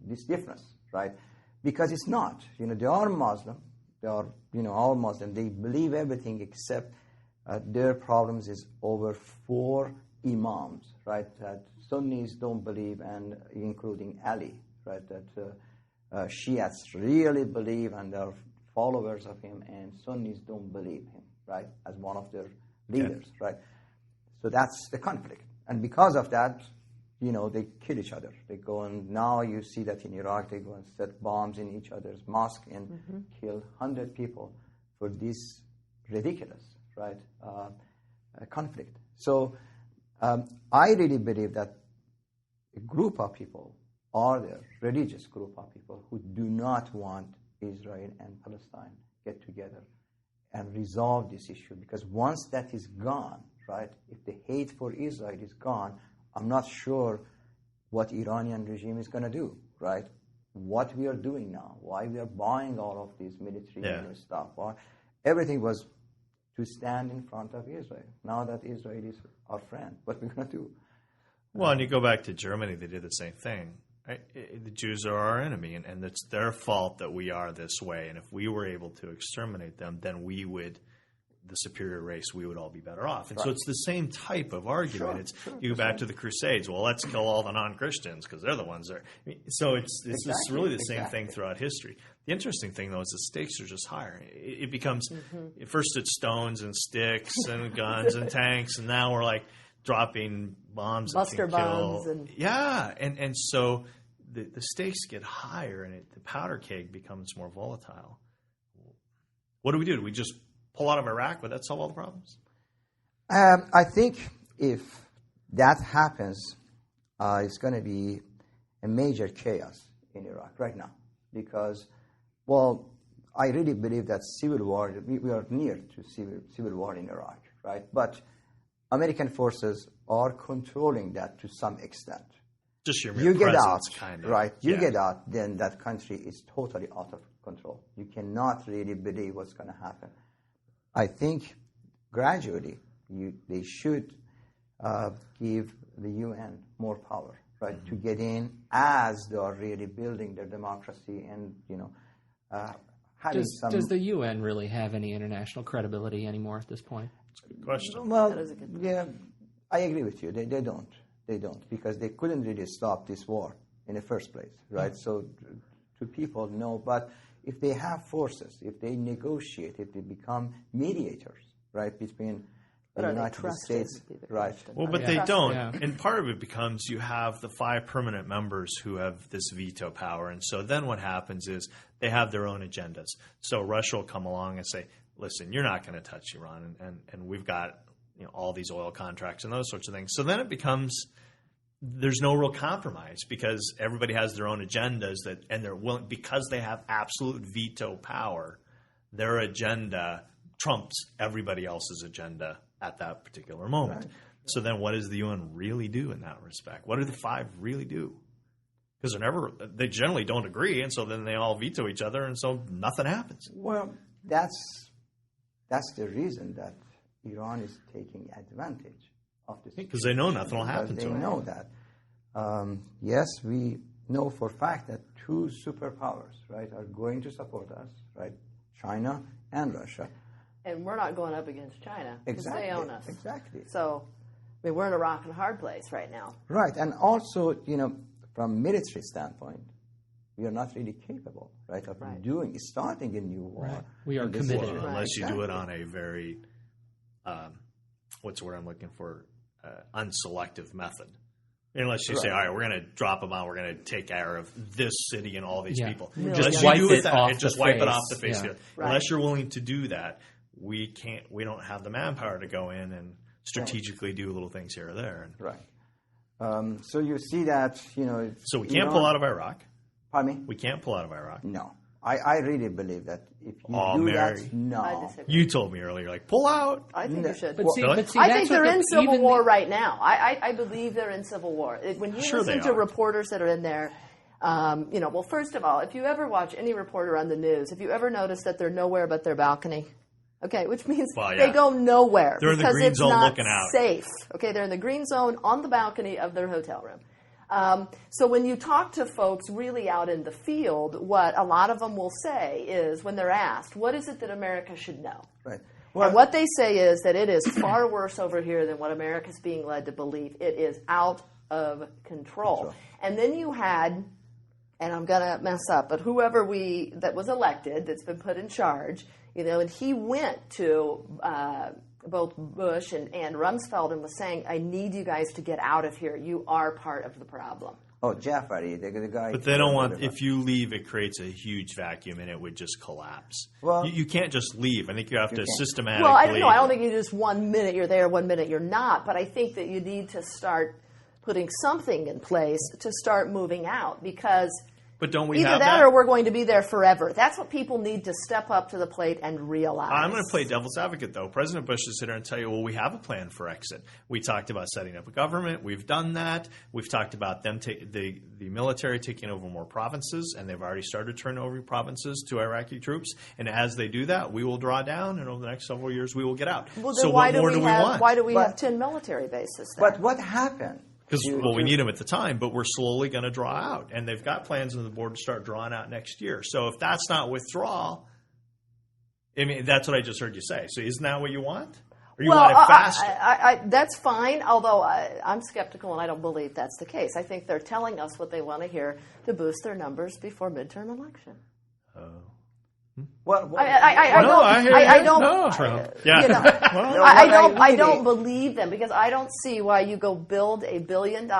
[SPEAKER 4] this difference, right? Because it's not. They are Muslim. They are, all Muslim. They believe everything except their problems is over 4 imams, right? That Sunnis don't believe, and including Ali, right? That Shiites really believe and are followers of him, and Sunnis don't believe him, right, as one of their leaders, right? So that's the conflict. And because of that, they kill each other. They go and now you see that in Iraq, they go and set bombs in each other's mosque and kill 100 people for this ridiculous, right, conflict. So I really believe that a group of people are there, religious group of people who do not want Israel and Palestine get together and resolve this issue. Because once that is gone, right, if the hate for Israel is gone, I'm not sure what Iranian regime is going to do, right? What we are doing now, why we are buying all of these military stuff. Everything was to stand in front of Israel. Now that Israel is our friend, what are we going to do?
[SPEAKER 3] Well, and you go back to Germany, they did the same thing. Right? The Jews are our enemy, and it's their fault that we are this way. And if we were able to exterminate them, then we would, the superior race, we would all be better off. And so it's the same type of argument. You go back to the Crusades. Well, let's kill all the non-Christians because they're the ones that are. So it's just really the same thing throughout history. The interesting thing, though, is the stakes are just higher. It becomes, first it's stones and sticks and guns and tanks, and now we're like dropping bombs that can kill. And so the stakes get higher, and the powder keg becomes more volatile. What do? Do we just pull out of Iraq? Would that solve all the problems?
[SPEAKER 4] I think if that happens, it's going to be a major chaos in Iraq right now. Because, well, I really believe that civil war, we are near to civil war in Iraq, right? But American forces are controlling that to some extent.
[SPEAKER 3] Just your
[SPEAKER 4] you get out,
[SPEAKER 3] kind of.
[SPEAKER 4] Right? You get out, then that country is totally out of control. You cannot really believe what's going to happen. I think gradually they should give the UN more power, right, to get in as they are really building their democracy and having some.
[SPEAKER 1] Does the UN really have any international credibility anymore at this point?
[SPEAKER 3] That's a good question.
[SPEAKER 4] Well, yeah, I agree with you. They don't. They don't, because they couldn't really stop this war in the first place, right? So to people, no. But if they have forces, if they negotiate, if they become mediators, right, between the United States, right?
[SPEAKER 3] Well, but they don't. Yeah. And part of it becomes you have the 5 permanent members who have this veto power. And so then what happens is they have their own agendas. So Russia will come along and say, listen, you're not going to touch Iran. And we've got all these oil contracts and those sorts of things. So then it becomes there's no real compromise because everybody has their own agendas and they're willing, because they have absolute veto power, their agenda trumps everybody else's agenda at that particular moment. Right. So then what does the UN really do in that respect? What do the 5 really do? Because they generally don't agree, and so then they all veto each other, and so nothing happens.
[SPEAKER 4] Well, that's the reason that Iran is taking advantage of this.
[SPEAKER 3] Because they know nothing will happen to them.
[SPEAKER 4] They know that. Yes, we know for a fact that 2 superpowers, right, are going to support us, right? China and Russia.
[SPEAKER 2] And we're not going up against China because they own us.
[SPEAKER 4] Exactly.
[SPEAKER 2] So, I mean, we're in a rock and hard place right now.
[SPEAKER 4] Right, and also, from military standpoint, we are not really capable, right, of starting a new war.
[SPEAKER 1] Right. We are committed.
[SPEAKER 3] Unless you do it on a very, what's the word I'm looking for, unselective method. Unless you say, all right, we're going to drop them out, we're going to take care of this city and all these people.
[SPEAKER 1] Just wipe it off the face.
[SPEAKER 3] Yeah. Right. Unless you're willing to do that, we don't have the manpower to go in and strategically do little things here or there.
[SPEAKER 4] Right. So you see that,
[SPEAKER 3] So we can't pull out of Iraq.
[SPEAKER 4] Pardon me?
[SPEAKER 3] We can't pull out of Iraq.
[SPEAKER 4] No. I really believe that if you do
[SPEAKER 3] Mary.
[SPEAKER 4] that, no.
[SPEAKER 3] You told me earlier, pull out.
[SPEAKER 2] I think you should.
[SPEAKER 1] But see,
[SPEAKER 2] I think they're in civil war right now. I believe they're in civil war. When you listen to reporters that are in there, well, first of all, if you ever watch any reporter on the news, have you ever noticed that they're nowhere but their balcony? Okay, which means they go nowhere.
[SPEAKER 3] They're in the green zone looking out.
[SPEAKER 2] Safe. Okay, they're in the green zone on the balcony of their hotel room. So when you talk to folks really out in the field, what a lot of them will say is, when they're asked, what is it that America should know?
[SPEAKER 4] Right.
[SPEAKER 2] Well, and what they say is that it is far worse over here than what America's being led to believe. It is out of control. And then you had and I'm going to mess up, but whoever that was elected, that's been put in charge, and he went to both Bush and Rumsfeld and was saying, I need you guys to get out of here. You are part of the problem.
[SPEAKER 4] Oh, Jafari, the guy.
[SPEAKER 3] But they don't want, if you leave, it creates a huge vacuum and it would just collapse. Well, you can't just leave. I think you have to systematically.
[SPEAKER 2] Well, I don't think you just 1 minute you're there, 1 minute you're not. But I think that you need to start putting something in place to start moving out, because
[SPEAKER 3] but don't we
[SPEAKER 2] either
[SPEAKER 3] have
[SPEAKER 2] that or we're going to be there forever. That's what people need to step up to the plate and realize.
[SPEAKER 3] I'm going to play devil's advocate, though. President Bush is here and tell you, well, we have a plan for exit. We talked about setting up a government. We've done that. We've talked about them the military taking over more provinces, and they've already started turning over provinces to Iraqi troops. And as they do that, we will draw down, and over the next several years, we will get out.
[SPEAKER 2] Well,
[SPEAKER 3] so
[SPEAKER 2] why
[SPEAKER 3] what more do we want?
[SPEAKER 2] Why do we have 10 military bases then?
[SPEAKER 4] But what happened?
[SPEAKER 3] Because, we need them at the time, but we're slowly going to draw out. And they've got plans on the board to start drawing out next year. So if that's not withdrawal, I mean, that's what I just heard you say. So isn't that what you want? Or you want it faster?
[SPEAKER 2] That's fine, although I'm skeptical and I don't believe that's the case. I think they're telling us what they want to hear to boost their numbers before midterm election.
[SPEAKER 3] Oh.
[SPEAKER 4] Well,
[SPEAKER 2] I don't.
[SPEAKER 3] No, Trump. Yeah.
[SPEAKER 2] I don't believe them, because I don't see why you go build $1 billion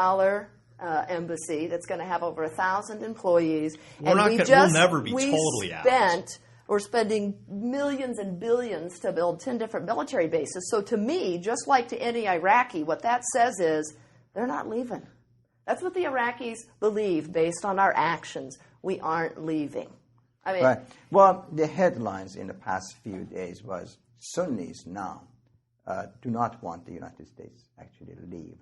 [SPEAKER 2] embassy that's going to have over 1,000 employees, we'll
[SPEAKER 3] never be totally out.
[SPEAKER 2] We're spending millions and billions to build 10 different military bases. So to me, just like to any Iraqi, what that says is they're not leaving. That's what the Iraqis believe based on our actions. We aren't leaving. I mean,
[SPEAKER 4] right. Well, the headlines in the past few days was Sunnis now do not want the United States actually to leave.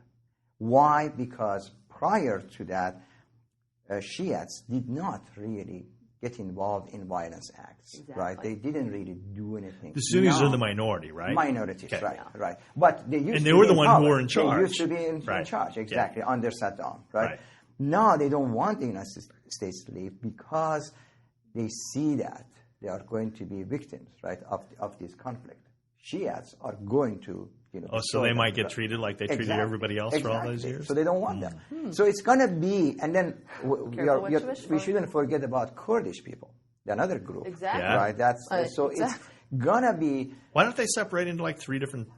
[SPEAKER 4] Why? Because prior to that, Shiites did not really get involved in violence acts, right? They didn't really do anything.
[SPEAKER 3] The Sunnis are the minority, right?
[SPEAKER 4] Minorities,
[SPEAKER 3] okay.
[SPEAKER 4] right. But they used
[SPEAKER 3] and they were the ones who were in charge.
[SPEAKER 4] They used to be in charge, exactly, under Saddam, right? Now they don't want the United States to leave because they see that they are going to be victims, right, of this conflict. Shiites are going to,
[SPEAKER 3] so they might get treated like they treated everybody else for all those years?
[SPEAKER 4] So they don't want that. So it's going to be, and then we shouldn't forget about Kurdish people, another group.
[SPEAKER 2] Exactly.
[SPEAKER 4] Right? It's going to be...
[SPEAKER 3] Why don't they separate into like 3 different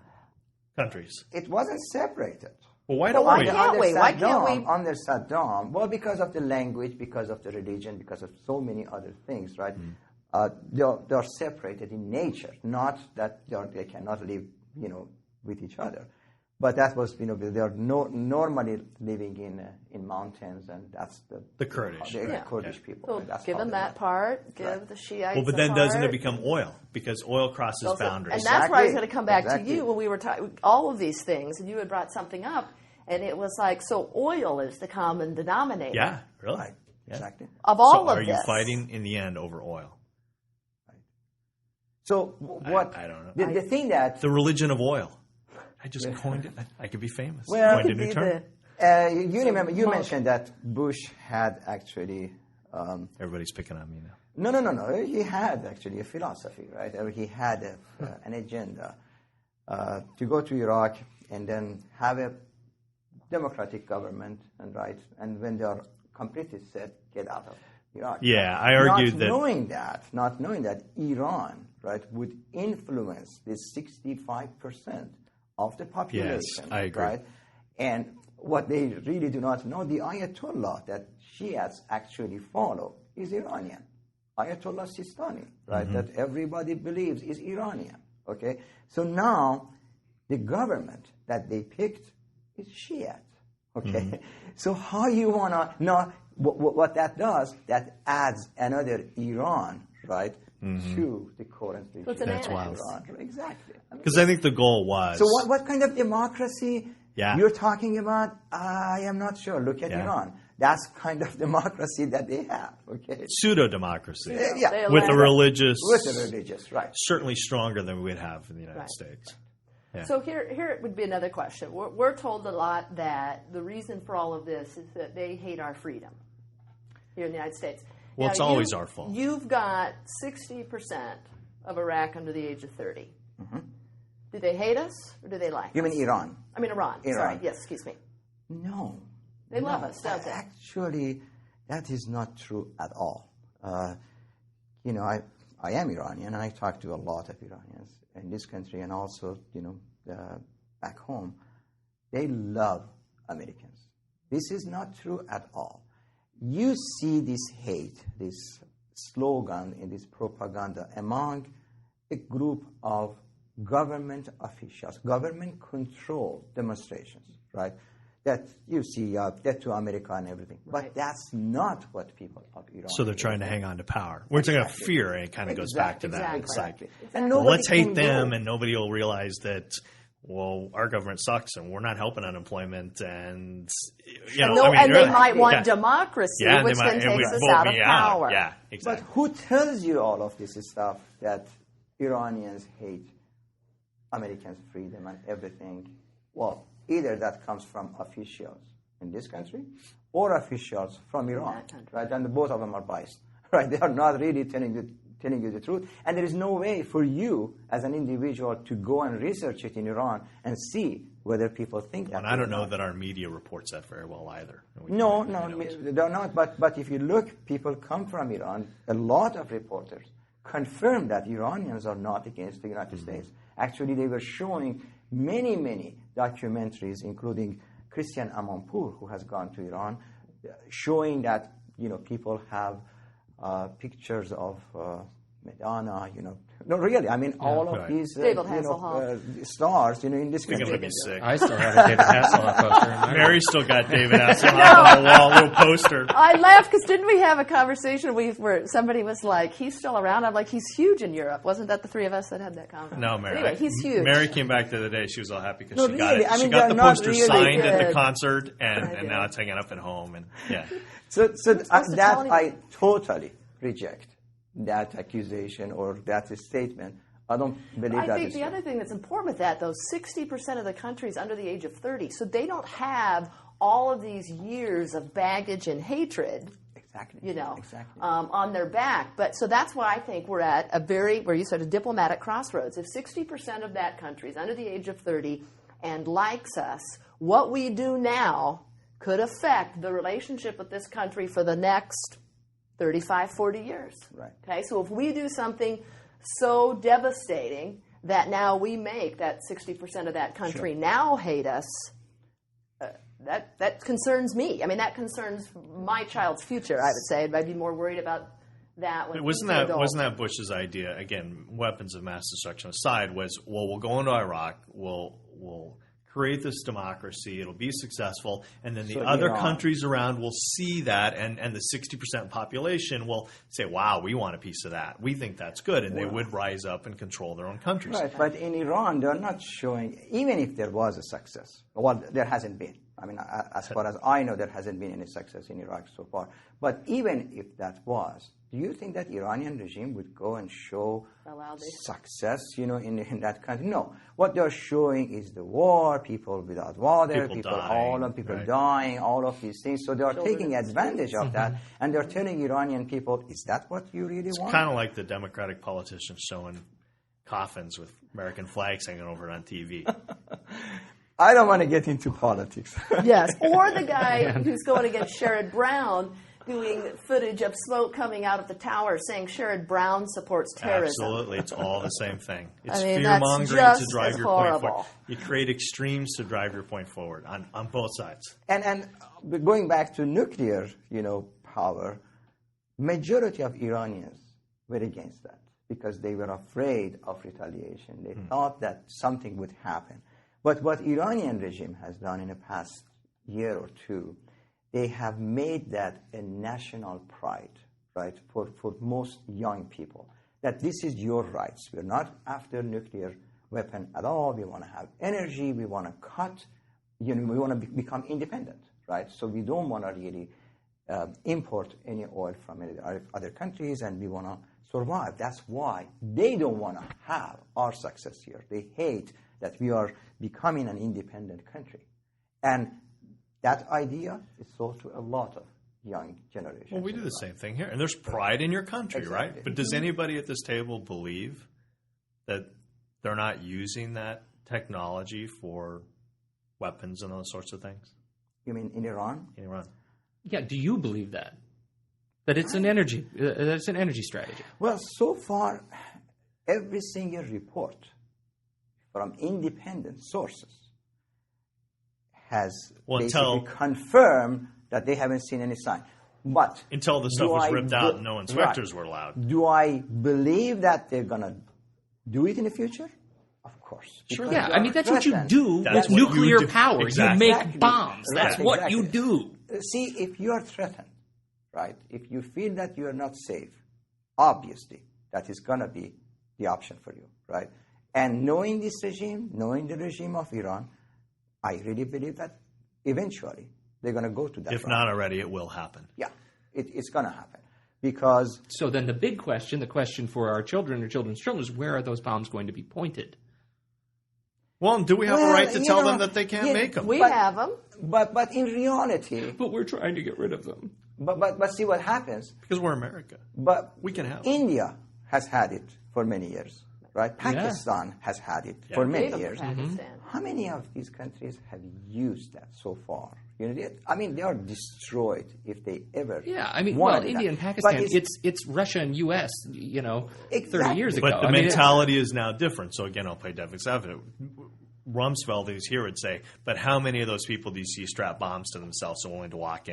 [SPEAKER 3] countries?
[SPEAKER 4] It wasn't separated.
[SPEAKER 3] Well, why can't we?
[SPEAKER 2] Why can't we?
[SPEAKER 4] Under Saddam, well, because of the language, because of the religion, because of so many other things, right? They're separated in nature, not that they cannot live, with each other. But that was, they're normally living in mountains, and that's the
[SPEAKER 3] Kurdish.
[SPEAKER 4] Kurdish people.
[SPEAKER 2] So give them that part, give the Shiites
[SPEAKER 3] Well, but then doesn't it become oil? Because oil crosses boundaries.
[SPEAKER 2] And that's where I was going to come back to you when we were talking all of these things, and you had brought something up, and it was like, so oil is the common denominator.
[SPEAKER 3] Yeah, really.
[SPEAKER 4] Right. Yeah. Exactly.
[SPEAKER 2] Of all of
[SPEAKER 3] this.
[SPEAKER 2] this.
[SPEAKER 3] So are you fighting in the end over oil?
[SPEAKER 4] So what?
[SPEAKER 3] I don't know.
[SPEAKER 4] The thing that...
[SPEAKER 3] The religion of oil. I just coined it. I could be famous.
[SPEAKER 4] Well,
[SPEAKER 3] coined a new term.
[SPEAKER 4] You remember, you mentioned that Bush had actually...
[SPEAKER 3] Everybody's picking on me now.
[SPEAKER 4] No. He had actually a philosophy, right? He had an agenda to go to Iraq and then have a democratic government, and when they are completely set, get out of Iraq.
[SPEAKER 3] Yeah, I argued
[SPEAKER 4] not knowing that Iran, right, would influence this 65% of the population.
[SPEAKER 3] Yes, I agree.
[SPEAKER 4] Right? And what they really do not know, the Ayatollah that Shiites actually follow is Iranian. Ayatollah Sistani, right, that everybody believes is Iranian. Okay, so now the government that they picked is Shiite. Okay, so how you wanna know what that does? That adds another Iran, right, to the current regime.
[SPEAKER 2] So that's
[SPEAKER 3] wild.
[SPEAKER 4] Exactly.
[SPEAKER 3] Because I think the goal was.
[SPEAKER 4] So what kind of democracy you're talking about? I am not sure. Look at Iran. That's kind of democracy that they have. Okay.
[SPEAKER 3] Pseudo-democracy.
[SPEAKER 4] Yeah.
[SPEAKER 3] With the religious.
[SPEAKER 4] Right.
[SPEAKER 3] Certainly stronger than we would have in the United States. Yeah.
[SPEAKER 2] So here would be another question. We're told a lot that the reason for all of this is that they hate our freedom here in the United States.
[SPEAKER 3] Well, it's always our fault.
[SPEAKER 2] You've got 60% of Iraq under the age of 30. Do they hate us or do they like us?
[SPEAKER 4] You mean Iran?
[SPEAKER 2] I mean Iran. Sorry. Yes, excuse me.
[SPEAKER 4] No.
[SPEAKER 2] They love us, don't they?
[SPEAKER 4] Actually, That is not true at all. You know, I am Iranian, and I talk to a lot of Iranians in this country and also, you know, back home. They love Americans. This is not true at all. You see this hate, this slogan, and this propaganda among a group of government officials, government-controlled demonstrations, right? That you see, death to America and everything.
[SPEAKER 2] Right.
[SPEAKER 4] But that's not what people of Iran.
[SPEAKER 3] So they're trying to hang on to power. We're talking about fear, and it kind of goes back to that.
[SPEAKER 4] Exactly.
[SPEAKER 3] It's like,
[SPEAKER 4] And
[SPEAKER 3] well, let's hate
[SPEAKER 4] can
[SPEAKER 3] them,
[SPEAKER 4] go.
[SPEAKER 3] and nobody will realize that, well, our government sucks, and we're not helping unemployment, and, you know,
[SPEAKER 2] And they might want democracy,
[SPEAKER 3] Yeah,
[SPEAKER 2] which
[SPEAKER 3] they
[SPEAKER 2] then
[SPEAKER 3] might- and
[SPEAKER 2] takes
[SPEAKER 3] would
[SPEAKER 2] us
[SPEAKER 3] vote
[SPEAKER 2] out of
[SPEAKER 3] me
[SPEAKER 2] power.
[SPEAKER 3] Yeah,
[SPEAKER 4] But
[SPEAKER 3] exactly.
[SPEAKER 4] who tells you all of this stuff that Iranians hate Americans' freedom and everything? Well, either that comes from officials in this country or officials from Iran, right? And both of them are biased, right? They are not really telling you the truth. And there is no way for you as an individual to go and research it in Iran and see whether people think that.
[SPEAKER 3] And I don't know that our media reports that very well either.
[SPEAKER 4] No, they're not. But if you look, people come from Iran. A lot of reporters confirm that Iranians are not against the United States. Actually, they were showing many documentaries, including Christian Amanpour, who has gone to Iran, showing that, you know, people have pictures of Madonna, you know. No, really, I mean, all of these
[SPEAKER 2] David
[SPEAKER 4] you know,
[SPEAKER 2] Hasselhoff.
[SPEAKER 4] stars, you know, in this
[SPEAKER 3] You're
[SPEAKER 4] country.
[SPEAKER 3] going to be sick.
[SPEAKER 1] I still have a David Hasselhoff poster in my room.
[SPEAKER 3] Mary still got David Hasselhoff on the wall, little poster.
[SPEAKER 2] I laughed because didn't we have a conversation where somebody was like, he's still around? I'm like, he's huge in Europe. Wasn't that the three of us that had that conversation?
[SPEAKER 3] No, Mary.
[SPEAKER 2] Anyway, he's huge.
[SPEAKER 3] Mary came back the other day. She was all happy because
[SPEAKER 4] No,
[SPEAKER 3] she got
[SPEAKER 4] really,
[SPEAKER 3] it.
[SPEAKER 4] I
[SPEAKER 3] She
[SPEAKER 4] mean,
[SPEAKER 3] got the
[SPEAKER 4] they're not
[SPEAKER 3] poster
[SPEAKER 4] really
[SPEAKER 3] signed at the
[SPEAKER 2] good.
[SPEAKER 3] concert, and now it's hanging up at home. And yeah,
[SPEAKER 4] So
[SPEAKER 2] supposed to
[SPEAKER 4] that
[SPEAKER 2] tell you-
[SPEAKER 4] I totally reject that accusation or that statement. I don't believe
[SPEAKER 2] I
[SPEAKER 4] that
[SPEAKER 2] think
[SPEAKER 4] is
[SPEAKER 2] the
[SPEAKER 4] true.
[SPEAKER 2] other thing that's important with that, though, 60% of the country is under the age of 30, so they don't have all of these years of baggage and hatred,
[SPEAKER 4] Exactly.
[SPEAKER 2] you know,
[SPEAKER 4] Exactly.
[SPEAKER 2] on their back. But so that's why I think we're at a where you said, a diplomatic crossroads. If 60% of that country is under the age of 30 and likes us, what we do now could affect the relationship with this country for the next 35, 40 years.
[SPEAKER 4] Right.
[SPEAKER 2] Okay, so if we do something so devastating that now we make that 60% of that country now hate us, that concerns me. I mean, that concerns my child's future, I would say. I'd be more worried about that. When
[SPEAKER 3] wasn't
[SPEAKER 2] he's an
[SPEAKER 3] that
[SPEAKER 2] adult.
[SPEAKER 3] Bush's idea? Again, weapons of mass destruction aside, was, well, we'll go into Iraq, we'll create this democracy, it'll be successful, and then the
[SPEAKER 4] So
[SPEAKER 3] other
[SPEAKER 4] Iran.
[SPEAKER 3] countries around will see that, and the 60% population will say, wow, we want a piece of that. We think that's good, and they would rise up and control their own countries.
[SPEAKER 4] Right, but in Iran, they're not showing, even if there was a success, well, there hasn't been. I mean, as far as I know, there hasn't been any success in Iraq so far. But even if that was, do you think that Iranian regime would go and show
[SPEAKER 2] Allow this.
[SPEAKER 4] success, you know, in that country? No. What they're showing is the war, people without water,
[SPEAKER 3] People dying,
[SPEAKER 4] dying, all of these things. So they are
[SPEAKER 2] Children
[SPEAKER 4] taking
[SPEAKER 2] in the
[SPEAKER 4] advantage of that, and they're telling Iranian people, is that what you really want?
[SPEAKER 3] Kind of like the Democratic politicians showing coffins with American flags hanging over it on TV.
[SPEAKER 4] I don't want to get into politics.
[SPEAKER 2] Yes, or the guy who's going against Sherrod Brown doing footage of smoke coming out of the tower saying Sherrod Brown supports terrorism.
[SPEAKER 3] Absolutely. It's all the same thing. It's
[SPEAKER 2] I mean, that's
[SPEAKER 3] fear-mongering
[SPEAKER 2] just
[SPEAKER 3] to drive
[SPEAKER 2] as
[SPEAKER 3] your point
[SPEAKER 2] horrible.
[SPEAKER 3] forward. You create extremes to drive your point forward on both sides.
[SPEAKER 4] And going back to nuclear, you know, power, majority of Iranians were against that because they were afraid of retaliation. They thought that something would happen. But what Iranian regime has done in the past year or two, they have made that a national pride, right, for most young people, that this is your rights. We're not after nuclear weapon at all. We want to have energy. We want to cut, you know, we want to become independent, right? So we don't want to really import any oil from any other countries, and we want to survive. That's why they don't want to have our success here. They hate that we are becoming an independent country. And that idea is sold to a lot of young generations.
[SPEAKER 3] Well, we do the same thing here. And there's pride in your country,
[SPEAKER 4] Exactly.
[SPEAKER 3] right? But does anybody at this table believe that they're not using that technology for weapons and those sorts of things
[SPEAKER 4] You mean in Iran?
[SPEAKER 3] in Iran?
[SPEAKER 1] Yeah, do you believe that? That it's an energy strategy.
[SPEAKER 4] Well, so far, every single report from independent sources has basically confirmed that they haven't seen any sign. But
[SPEAKER 3] until the stuff was ripped out and no inspectors were allowed.
[SPEAKER 4] Do I believe that they're going to do it in the future? Of course.
[SPEAKER 1] Sure. Yeah, I mean, that's what you do with nuclear power.
[SPEAKER 3] Exactly.
[SPEAKER 1] You make bombs. That's what you do.
[SPEAKER 4] See, if you are threatened, right, if you feel that you are not safe, obviously that is going to be the option for you, right? And knowing this regime, knowing the regime of Iran, I really believe that eventually they're going to go to that.
[SPEAKER 3] If not already, it will happen.
[SPEAKER 4] Yeah, it's going to happen. Because
[SPEAKER 1] so then the big question, the question for our children or children's children is, where are those bombs going to be pointed?
[SPEAKER 3] Well, do we have a right to tell them that they can't make them?
[SPEAKER 2] We have them.
[SPEAKER 4] But in reality...
[SPEAKER 1] But we're trying to get rid of them.
[SPEAKER 4] But see what happens.
[SPEAKER 3] Because we're America.
[SPEAKER 4] But
[SPEAKER 3] we can have
[SPEAKER 4] India has had it for many years, right? Pakistan has had it for many years. How many of these countries have used that so far? You know, I mean, they are destroyed if they ever.
[SPEAKER 1] Yeah, I mean, well, India and Pakistan, it's Russia and U.S. You know, 30 years ago.
[SPEAKER 3] But the mentality is now different. So again, I'll play devil's advocate. Rumsfeld, who's here, would say, "But how many of those people do you see strap bombs to themselves and willing to walk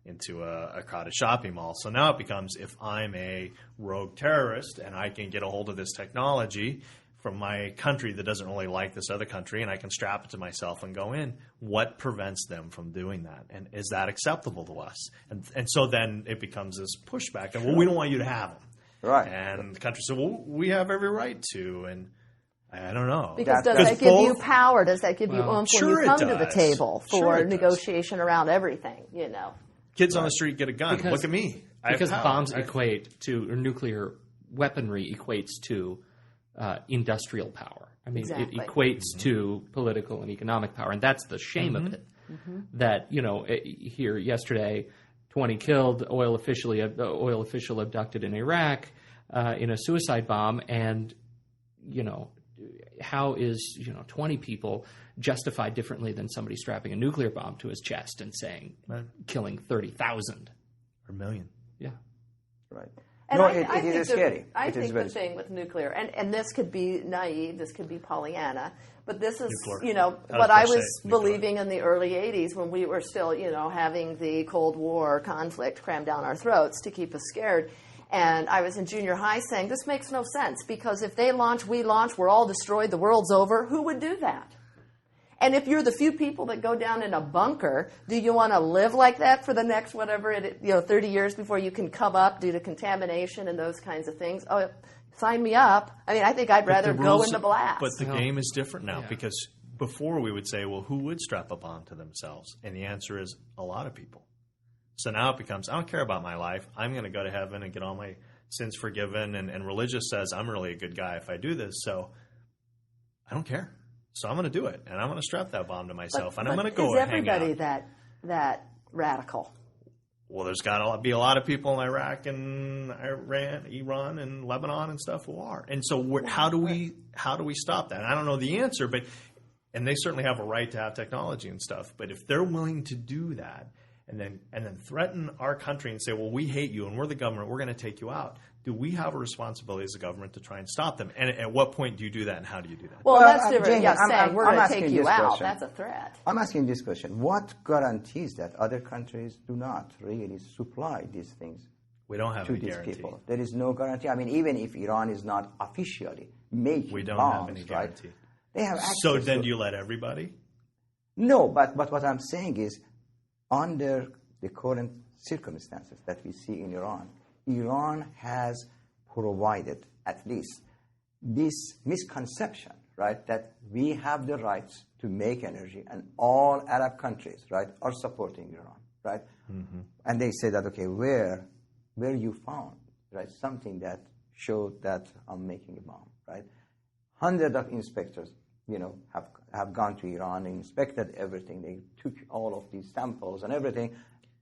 [SPEAKER 3] into a crowded shopping mall?" So now it becomes, if I'm a rogue terrorist and I can get a hold of this technology from my country that doesn't really like this other country, and I can strap it to myself and go in, what prevents them from doing that? And is that acceptable to us? And so then it becomes this pushback. And, well, we don't want you to have them.
[SPEAKER 4] Right.
[SPEAKER 3] And the country said, well, we have every right to. And I don't know.
[SPEAKER 2] Because does that give you power? Does that give you oomph when you come to the table for negotiation around everything, you know?
[SPEAKER 3] Kids on the street get a gun. Look at me.
[SPEAKER 1] Because bombs equate to, or nuclear weaponry equates to industrial power. I mean, it equates to political and economic power, and that's the shame of it. That, you know, here yesterday, 20 killed, oil official abducted in Iraq in a suicide bomb, and, you know, how is, 20 people justified differently than somebody strapping a nuclear bomb to his chest and saying, killing 30,000
[SPEAKER 3] or a million?
[SPEAKER 1] Yeah.
[SPEAKER 4] Right.
[SPEAKER 2] And
[SPEAKER 4] no,
[SPEAKER 2] I
[SPEAKER 4] it is scary.
[SPEAKER 2] I think the thing with nuclear, and this could be naive, this could be Pollyanna, but this is, what I was believing in the early 80s when we were still, having the Cold War conflict crammed down our throats to keep us scared. And I was in junior high saying, this makes no sense, because if they launch, we launch, we're all destroyed, the world's over, who would do that? And if you're the few people that go down in a bunker, do you want to live like that for the next 30 years before you can come up due to contamination and those kinds of things? Oh, sign me up. I mean, I think I'd rather go in the blast.
[SPEAKER 3] But the game is different now, because before we would say, well, who would strap a bomb to themselves? And the answer is a lot of people. So now it becomes, I don't care about my life. I'm going to go to heaven and get all my sins forgiven. And religious says I'm really a good guy if I do this. So I don't care. So I'm going to do it, and I'm going to strap that bomb to myself, and I'm going to go and hang out.
[SPEAKER 2] Is everybody that radical?
[SPEAKER 3] Well, there's got to be a lot of people in Iraq and Iran and Lebanon and stuff who are. And so how do we stop that? And I don't know the answer, and they certainly have a right to have technology and stuff. But if they're willing to do that and then threaten our country and say, well, we hate you and we're the government, we're going to take you out, do we have a responsibility as a government to try and stop them? And at what point do you do that, and how do you do that?
[SPEAKER 2] Well, that's different. Saying we're going to take you out, that's a threat.
[SPEAKER 4] I'm asking this question. What guarantees that other countries do not really supply these things
[SPEAKER 3] we don't have
[SPEAKER 4] to
[SPEAKER 3] any
[SPEAKER 4] these
[SPEAKER 3] guarantee.
[SPEAKER 4] people? There is no guarantee. I mean, even if Iran is not officially making
[SPEAKER 3] we don't
[SPEAKER 4] bombs,
[SPEAKER 3] have any guarantee.
[SPEAKER 4] Right? They have access.
[SPEAKER 3] So then do you let everybody?
[SPEAKER 4] No, but what I'm saying is, under the current circumstances that we see in Iran, Iran has provided at least this misconception, right, that we have the rights to make energy, and all Arab countries, right, are supporting Iran, right? Mm-hmm. And they say that, okay, where you found, right, something that showed that I'm making a bomb, right? Hundreds of inspectors, have gone to Iran and inspected everything. They took all of these samples and everything,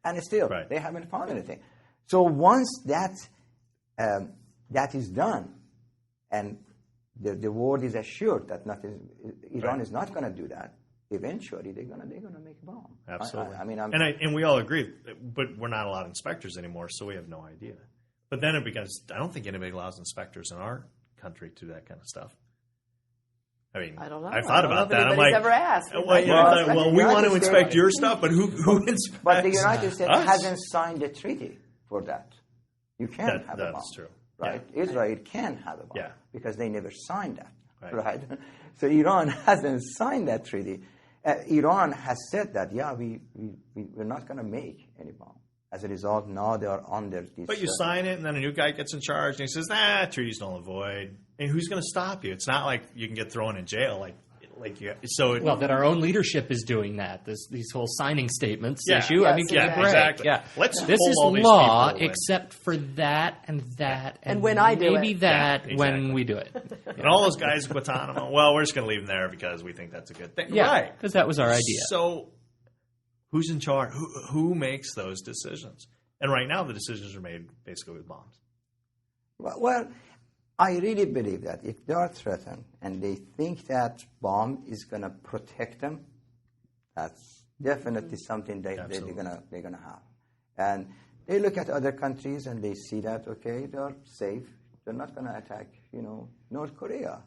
[SPEAKER 4] and still they haven't found anything. So once that is done, and the world is assured that Iran is not going to do that, eventually they're gonna make a bomb.
[SPEAKER 3] Absolutely.
[SPEAKER 4] I mean,
[SPEAKER 3] and we all agree, but we're not allowed inspectors anymore, so we have no idea. But then it becomes, I don't think anybody allows inspectors in our country to do that kind of stuff. I mean,
[SPEAKER 2] I don't know.
[SPEAKER 3] I thought about that. I'm like,
[SPEAKER 2] ever asked.
[SPEAKER 3] well, we want to inspect your stuff, but who inspects?
[SPEAKER 4] But the United States
[SPEAKER 3] us?
[SPEAKER 4] hasn't signed a treaty for that. You can't have a bomb.
[SPEAKER 3] That's true.
[SPEAKER 4] Right?
[SPEAKER 3] Yeah.
[SPEAKER 4] Israel can have a bomb
[SPEAKER 3] Yeah.
[SPEAKER 4] because they never signed that.
[SPEAKER 3] Right.
[SPEAKER 4] So Iran hasn't signed that treaty. Iran has said that, we're not going to make any bomb. As a result, now they are under this.
[SPEAKER 3] But you sign it, and then a new guy gets in charge, and he says, treaty's null and void. And who's going to stop you? It's not like you can get thrown in jail.
[SPEAKER 1] Well, that our own leadership is doing that. These whole signing statements issue.
[SPEAKER 2] Yes,
[SPEAKER 1] I mean, give me a break.
[SPEAKER 3] exactly.
[SPEAKER 1] Yeah.
[SPEAKER 3] This
[SPEAKER 1] is law, except for that and that,
[SPEAKER 2] and when I do
[SPEAKER 1] maybe
[SPEAKER 2] it.
[SPEAKER 1] that
[SPEAKER 3] Yeah,
[SPEAKER 1] when
[SPEAKER 3] exactly.
[SPEAKER 1] we do it.
[SPEAKER 3] And all those guys in Guantanamo, well, we're just going to leave them there because we think that's a good thing.
[SPEAKER 1] Yeah,
[SPEAKER 3] Right.
[SPEAKER 1] because that was our idea.
[SPEAKER 3] So who's in charge? Who makes those decisions? And right now the decisions are made basically with bombs.
[SPEAKER 4] Well, I really believe that if they are threatened and they think that bomb is going to protect them, that's definitely something they're gonna have. And they look at other countries and they see that, okay, they're safe. They're not going to attack, North Korea.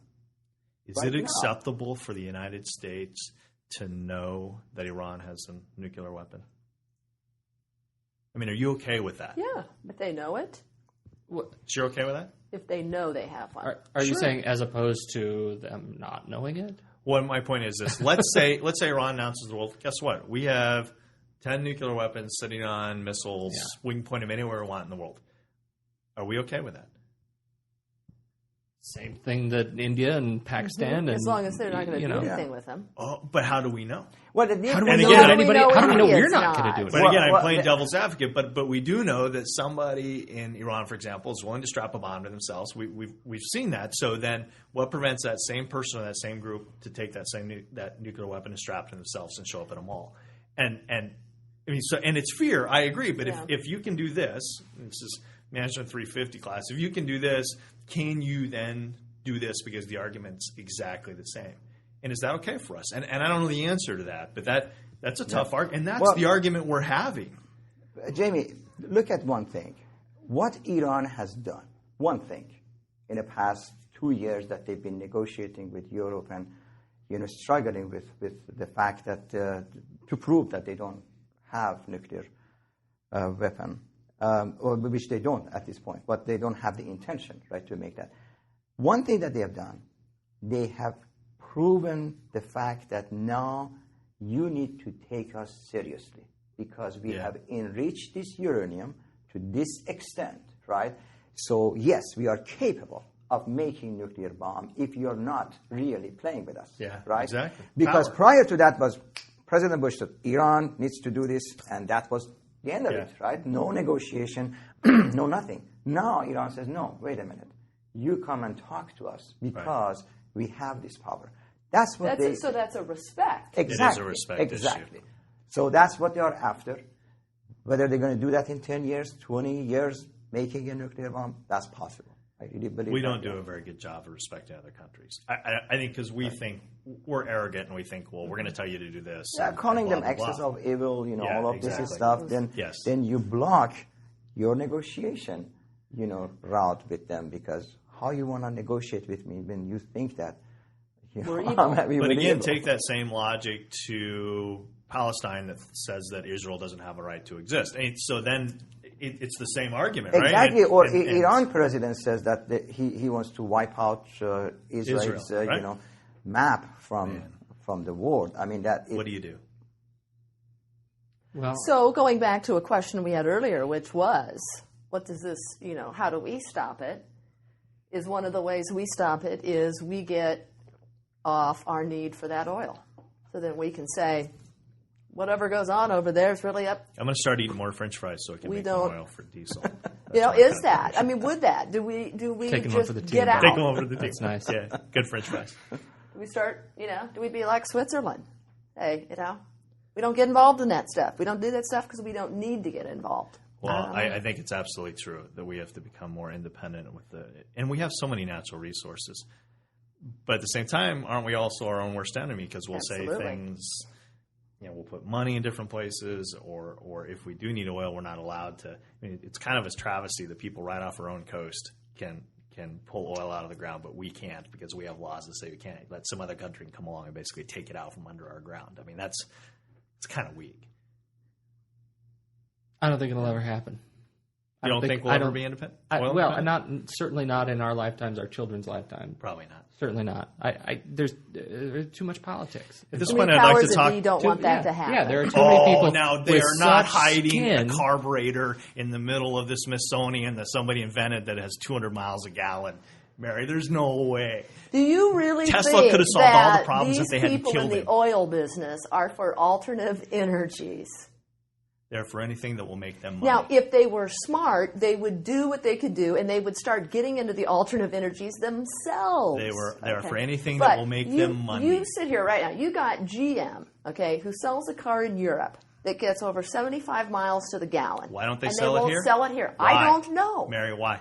[SPEAKER 3] Is it acceptable for the United States to know that Iran has a nuclear weapon? I mean, are you okay with that?
[SPEAKER 2] Yeah, but they know it.
[SPEAKER 3] So you're okay with that?
[SPEAKER 2] If they know they have one.
[SPEAKER 1] Are you saying as opposed to them not knowing it?
[SPEAKER 3] Well, my point is this. Let's say Iran announces to the world, guess what? We have 10 nuclear weapons sitting on missiles. Yeah. We can point them anywhere we want in the world. Are we okay with that?
[SPEAKER 1] Same thing that India and Pakistan.
[SPEAKER 2] As long as they're not going to do anything with them.
[SPEAKER 3] Oh, but how do we know?
[SPEAKER 4] Well,
[SPEAKER 1] how do we know we're not going to do it?
[SPEAKER 3] But again, I'm playing devil's advocate. But we do know that somebody in Iran, for example, is willing to strap a bomb to themselves. We've seen that. So then, what prevents that same person or that same group to take that nuclear weapon and strap it to themselves and show up at a mall? And I mean, and it's fear. I agree. But if you can do this is Management 350 class. If you can do this, can you then do this because the argument's exactly the same? And is that okay for us? And I don't know the answer to that, but that's a tough argument. And that's the argument we're having.
[SPEAKER 4] Jamie, look at one thing. What Iran has done, one thing, in the past 2 years that they've been negotiating with Europe and struggling with the fact that to prove that they don't have nuclear weapon, or which they don't at this point, but they don't have the intention, right, to make that. One thing that they have done, they have proven the fact that now you need to take us seriously because we have enriched this uranium to this extent, right? So yes, we are capable of making nuclear bomb if you're not really playing with us, right?
[SPEAKER 3] Exactly.
[SPEAKER 4] Because prior to that was President Bush said Iran needs to do this, and that was the end of it, right? No negotiation, no nothing. Now Iran says, no, wait a minute. You come and talk to us because we have this power. That's what
[SPEAKER 2] So that's a respect.
[SPEAKER 4] Exactly.
[SPEAKER 3] It is a respect
[SPEAKER 4] issue. So that's what they are after. Whether they're going to do that in 10 years, 20 years, making a nuclear bomb, that's possible. I really believe
[SPEAKER 3] we don't do a very good job of respecting other countries. I think because we think we're arrogant and we think, well, we're going to tell you to do this.
[SPEAKER 4] Yeah, calling them axis of evil, all of this stuff, then you block your negotiation, route with them because how you want to negotiate with me when you think that
[SPEAKER 2] we're evil.
[SPEAKER 3] But again, take that same logic to Palestine that says that Israel doesn't have a right to exist. And so then it's the same argument, right?
[SPEAKER 4] Exactly. Iran president says that he wants to wipe out Israel's map from the world. I mean
[SPEAKER 3] what do you do?
[SPEAKER 1] Well,
[SPEAKER 2] so going back to a question we had earlier, which was, what does this, how do we stop it? Is one of the ways we stop it is we get off our need for that oil. So then we can say, whatever goes on over there is really up.
[SPEAKER 3] I'm going to start eting more French fries so I can make more oil for diesel.
[SPEAKER 2] Is that? I mean, would that? Do we
[SPEAKER 1] Taking
[SPEAKER 2] just
[SPEAKER 1] one for the team,
[SPEAKER 2] get out?
[SPEAKER 3] Take them over to the team.
[SPEAKER 1] That's nice.
[SPEAKER 3] Yeah, good French fries.
[SPEAKER 2] Do we start, do we be like Switzerland? Hey, we don't get involved in that stuff. We don't do that stuff because we don't need to get involved.
[SPEAKER 3] Well, I think it's absolutely true that we have to become more independent and we have so many natural resources. But at the same time, aren't we also our own worst enemy? Because we'll
[SPEAKER 2] Absolutely.
[SPEAKER 3] say things, we'll put money in different places, or if we do need oil, we're not allowed to. I mean, it's kind of a travesty that people right off our own coast can pull oil out of the ground, but we can't because we have laws that say we can't. Let some other country come along and basically take it out from under our ground. I mean, it's kind of weak.
[SPEAKER 1] I don't think it'll ever happen.
[SPEAKER 3] You don't think we'll ever be independent?
[SPEAKER 1] Certainly not in our lifetimes, our children's lifetime.
[SPEAKER 3] Probably not.
[SPEAKER 1] Certainly not. There's too much politics.
[SPEAKER 3] At this
[SPEAKER 2] Too
[SPEAKER 3] point,
[SPEAKER 2] many
[SPEAKER 3] I'd like
[SPEAKER 2] powers
[SPEAKER 3] to talk.
[SPEAKER 2] that we don't want that to happen.
[SPEAKER 1] Yeah, there are too many people.
[SPEAKER 3] Now they
[SPEAKER 1] with
[SPEAKER 3] are not
[SPEAKER 1] such
[SPEAKER 3] hiding
[SPEAKER 1] skin.
[SPEAKER 3] a carburetor in the middle of the Smithsonian that somebody invented that has 200 miles a gallon. Mary, there's no way.
[SPEAKER 2] Do you really
[SPEAKER 3] Tesla
[SPEAKER 2] think
[SPEAKER 3] could have solved all the
[SPEAKER 2] that
[SPEAKER 3] problems
[SPEAKER 2] these
[SPEAKER 3] if they hadn't
[SPEAKER 2] people
[SPEAKER 3] killed
[SPEAKER 2] in
[SPEAKER 3] him.
[SPEAKER 2] the oil business are for alternative energies?
[SPEAKER 3] They're for anything that will make them money.
[SPEAKER 2] Now, if they were smart, they would do what they could do, and they would start getting into the alternative energies themselves.
[SPEAKER 3] They're for anything
[SPEAKER 2] But
[SPEAKER 3] that will make them money.
[SPEAKER 2] You sit here right now. You got GM, okay, who sells a car in Europe that gets over 75 miles to the gallon.
[SPEAKER 3] Why don't they
[SPEAKER 2] and
[SPEAKER 3] sell
[SPEAKER 2] they
[SPEAKER 3] it
[SPEAKER 2] won't
[SPEAKER 3] here?
[SPEAKER 2] sell it here.
[SPEAKER 3] Why?
[SPEAKER 2] I don't know.
[SPEAKER 3] Mary, why?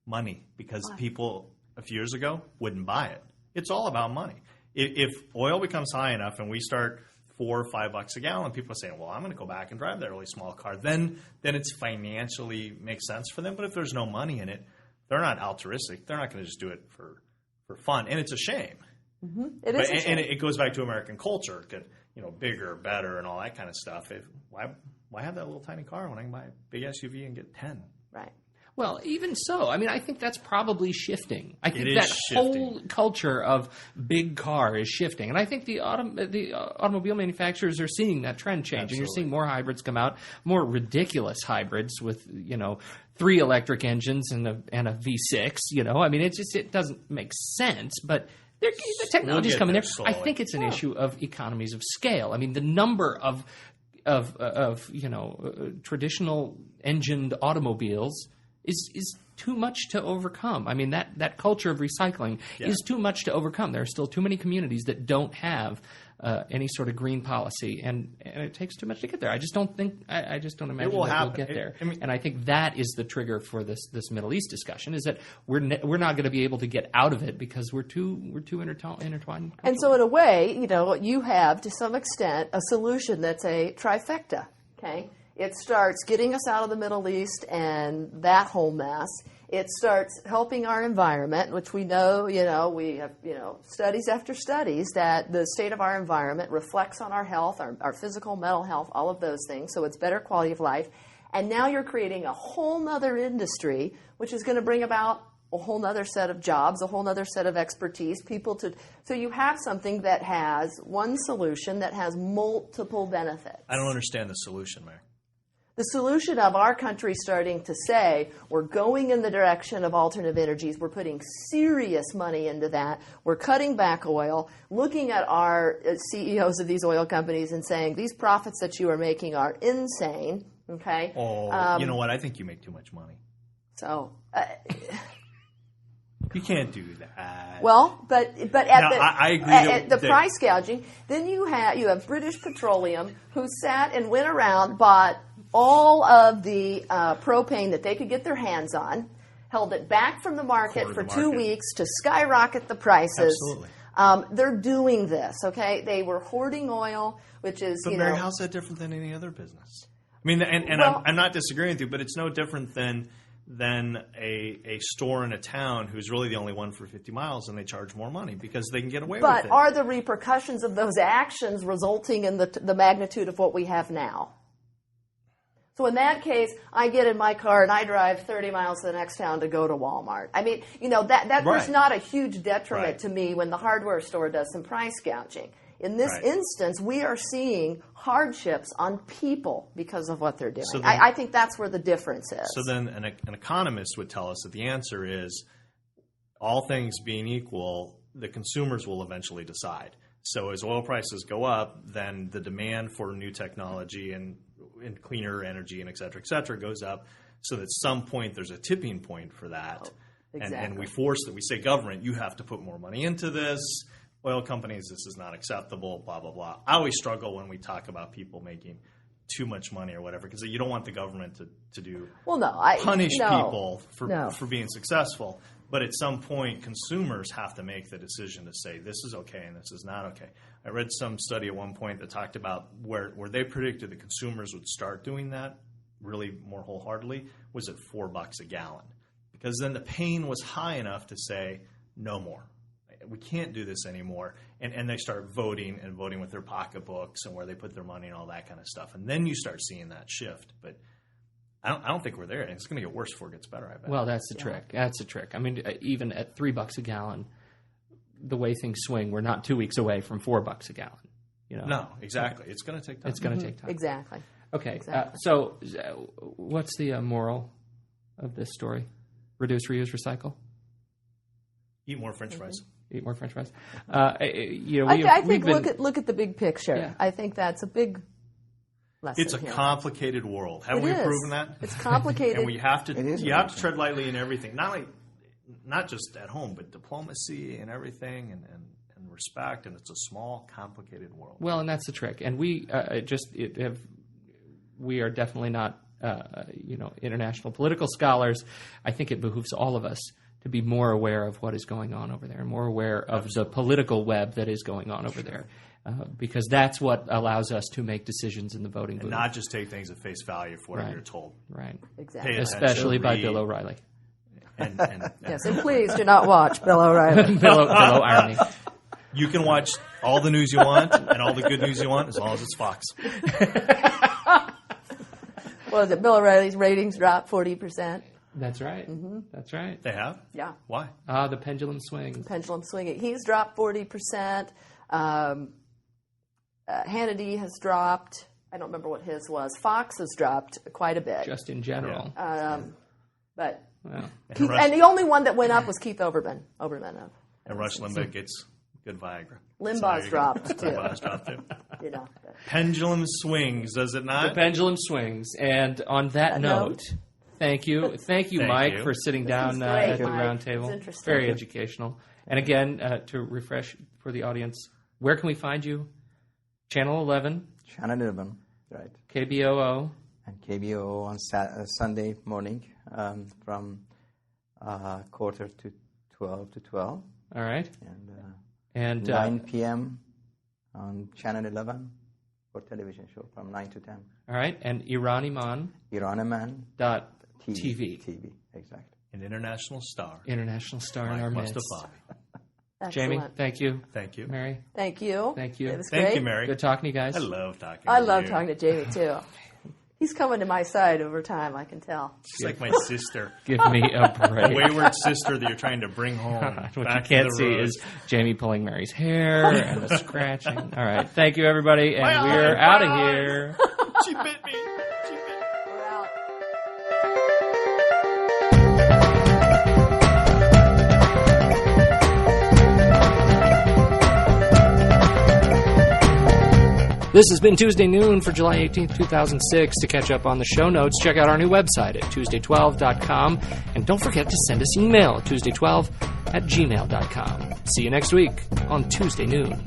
[SPEAKER 3] Money. Because people a few years ago wouldn't buy it. It's all about money. If oil becomes high enough and we start $4 or $5 a gallon, people are saying, well, I'm going to go back and drive that really small car. Then it's financially makes sense for them. But if there's no money in it, they're not altruistic. They're not going to just do it for fun. And it's a shame.
[SPEAKER 2] Mm-hmm. It is a shame.
[SPEAKER 3] And it goes back to American culture. Bigger, better, and all that kind of stuff. Why have that little tiny car when I can buy a big SUV and get 10?
[SPEAKER 2] Right.
[SPEAKER 1] Well, even so, I mean, I think that's probably shifting. I think
[SPEAKER 3] It
[SPEAKER 1] that
[SPEAKER 3] is shifting.
[SPEAKER 1] whole culture of big car is shifting. And I think the automobile manufacturers are seeing that trend change.
[SPEAKER 3] Absolutely.
[SPEAKER 1] And you're seeing more hybrids come out, more ridiculous hybrids with, 3 electric engines and a V6, I mean, it doesn't make sense, but the technology's coming there.
[SPEAKER 3] Slowly.
[SPEAKER 1] I think it's an issue of economies of scale. I mean, the number of traditional engined automobiles is too much to overcome. I mean, that culture of recycling is too much to overcome. There are still too many communities that don't have any sort of green policy, and it takes too much to get there. I just don't imagine that we'll get there. And I think that is the trigger for this Middle East discussion: is that we're not going to be able to get out of it because we're too intertwined.
[SPEAKER 2] And so, in a way, you have to some extent a solution that's a trifecta. Okay. It starts getting us out of the Middle East and that whole mess. It starts helping our environment, which we know, we have, studies after studies that the state of our environment reflects on our health, our physical, mental health, all of those things. So it's better quality of life. And now you're creating a whole nother industry, which is going to bring about a whole nother set of jobs, a whole nother set of expertise, so you have something that has one solution that has multiple benefits.
[SPEAKER 3] I don't understand the solution, Mary.
[SPEAKER 2] The solution of our country starting to say we're going in the direction of alternative energies, we're putting serious money into that, we're cutting back oil, looking at our CEOs of these oil companies and saying these profits that you are making are insane. Okay.
[SPEAKER 3] You know what? I think you make too much money.
[SPEAKER 2] So.
[SPEAKER 3] You can't do that.
[SPEAKER 2] Well, but
[SPEAKER 3] I agree
[SPEAKER 2] at the price gouging, then you have British Petroleum who sat and went around, bought all of the propane that they could get their hands on, held it back from the market for 2 weeks to skyrocket the prices.
[SPEAKER 3] Absolutely.
[SPEAKER 2] They're doing this, okay? They were hoarding oil, which is,
[SPEAKER 3] But Mary, how's that different than any other business? I mean, I'm not disagreeing with you, but it's no different than a store in a town who's really the only one for 50 miles and they charge more money because they can get away with it.
[SPEAKER 2] But are the repercussions of those actions resulting in the magnitude of what we have now? So in that case, I get in my car and I drive 30 miles to the next town to go to Walmart. I mean, that
[SPEAKER 3] Right.
[SPEAKER 2] there's not a huge detriment
[SPEAKER 3] Right.
[SPEAKER 2] to me when the hardware store does some price gouging. In this instance, we are seeing hardships on people because of what they're doing.
[SPEAKER 3] So then,
[SPEAKER 2] I think that's where the difference is.
[SPEAKER 3] So then an economist would tell us that the answer is all things being equal, the consumers will eventually decide. So as oil prices go up, then the demand for new technology and cleaner energy and et cetera, goes up. So that at some point there's a tipping point for that.
[SPEAKER 2] Oh, exactly.
[SPEAKER 3] And we say government, you have to put more money into this. Oil companies, this is not acceptable, blah, blah, blah. I always struggle when we talk about people making too much money or whatever because you don't want the government to do punish people for being successful. But at some point, consumers have to make the decision to say, this is okay and this is not okay. I read some study at one point that talked about where they predicted that consumers would start doing that really more wholeheartedly was at $4 a gallon. Because then the pain was high enough to say, no more. We can't do this anymore. And they start voting with their pocketbooks and where they put their money and all that kind of stuff. And then you start seeing that shift. But I don't think we're there. It's going to get worse before it gets better, I bet.
[SPEAKER 1] Well, that's the trick. That's the trick. I mean, even at $3 a gallon, the way things swing, we're not 2 weeks away from $4 a gallon. You know?
[SPEAKER 3] No, exactly. It's going to take time.
[SPEAKER 1] It's going to take time.
[SPEAKER 2] Exactly.
[SPEAKER 1] Okay.
[SPEAKER 2] Exactly.
[SPEAKER 1] So what's the moral of this story? Reduce, reuse, recycle?
[SPEAKER 3] Eat more French fries.
[SPEAKER 1] Eat more French fries.
[SPEAKER 2] I think look at the big picture. Yeah. I think that's a big lesson.
[SPEAKER 3] It's a complicated world. Haven't we proven that?
[SPEAKER 2] It's complicated.
[SPEAKER 3] And you have to tread lightly in everything. Not just at home, but diplomacy and everything and respect, and it's a small, complicated world.
[SPEAKER 1] Well, and that's the trick. And we we are definitely not international political scholars. I think it behooves all of us to be more aware of what is going on over there, more aware of the political web that is going on over there, because that's what allows us to make decisions in the voting booth.
[SPEAKER 3] And not just take things at face value for whatever you're told.
[SPEAKER 1] Right.
[SPEAKER 2] Exactly.
[SPEAKER 1] Especially by Bill O'Reilly.
[SPEAKER 2] Yes, and please do not watch Bill O'Reilly.
[SPEAKER 1] Bill Irony.
[SPEAKER 3] You can watch all the news you want and all the good news you want as long as it's Fox.
[SPEAKER 2] Well, Bill O'Reilly's ratings dropped 40%.
[SPEAKER 1] That's right. Mm-hmm. That's right.
[SPEAKER 3] They have?
[SPEAKER 2] Yeah.
[SPEAKER 3] Why?
[SPEAKER 1] The pendulum swings.
[SPEAKER 2] Pendulum swinging. He's dropped 40%. Hannity has dropped. I don't remember what his was. Fox has dropped quite a bit.
[SPEAKER 1] Just in general.
[SPEAKER 2] But
[SPEAKER 1] well.
[SPEAKER 2] And the only one that went up was Keith Olbermann.
[SPEAKER 3] And Rush Limbaugh gets good Viagra.
[SPEAKER 2] Limbaugh's dropped too.
[SPEAKER 3] Limbaugh's dropped too.
[SPEAKER 2] You know.
[SPEAKER 3] Pendulum swings, does it not?
[SPEAKER 1] The pendulum swings. And on that note, thank you, Mike, for sitting down at the round table. Very educational. And again, to refresh for the audience, where can we find you? Channel 11.
[SPEAKER 4] Channel 11, right.
[SPEAKER 1] KBOO.
[SPEAKER 4] And KBOO on Sunday morning from 11:45 to 12.
[SPEAKER 1] All right.
[SPEAKER 4] And 9 p.m. on Channel 11 for television show from 9 to 10.
[SPEAKER 1] All right. And Iranian.
[SPEAKER 4] TV, exactly.
[SPEAKER 3] An international star.
[SPEAKER 1] International star
[SPEAKER 3] Mike
[SPEAKER 1] in our midst.
[SPEAKER 2] Excellent.
[SPEAKER 1] Jamie, thank you.
[SPEAKER 3] Thank you.
[SPEAKER 1] Mary.
[SPEAKER 2] Thank you.
[SPEAKER 1] Thank you.
[SPEAKER 2] It was
[SPEAKER 3] Thank
[SPEAKER 2] great.
[SPEAKER 3] you, Mary.
[SPEAKER 1] Good talking to you guys.
[SPEAKER 3] I love talking to you.
[SPEAKER 2] I love talking to Jamie, too. He's coming to my side over time, I can tell.
[SPEAKER 3] She's like my sister.
[SPEAKER 1] Give me a break.
[SPEAKER 3] The wayward sister that you're trying to bring home.
[SPEAKER 1] What
[SPEAKER 3] back
[SPEAKER 1] you can't
[SPEAKER 3] to the
[SPEAKER 1] see
[SPEAKER 3] road.
[SPEAKER 1] is Jamie pulling Mary's hair and the scratching. All right. Thank you, everybody. And we're out of here.
[SPEAKER 3] She bit me.
[SPEAKER 2] We're out.
[SPEAKER 1] This has been Tuesday Noon for July 18th, 2006. To catch up on the show notes, check out our new website at Tuesday12.com. And don't forget to send us email at Tuesday12@gmail.com. See you next week on Tuesday Noon.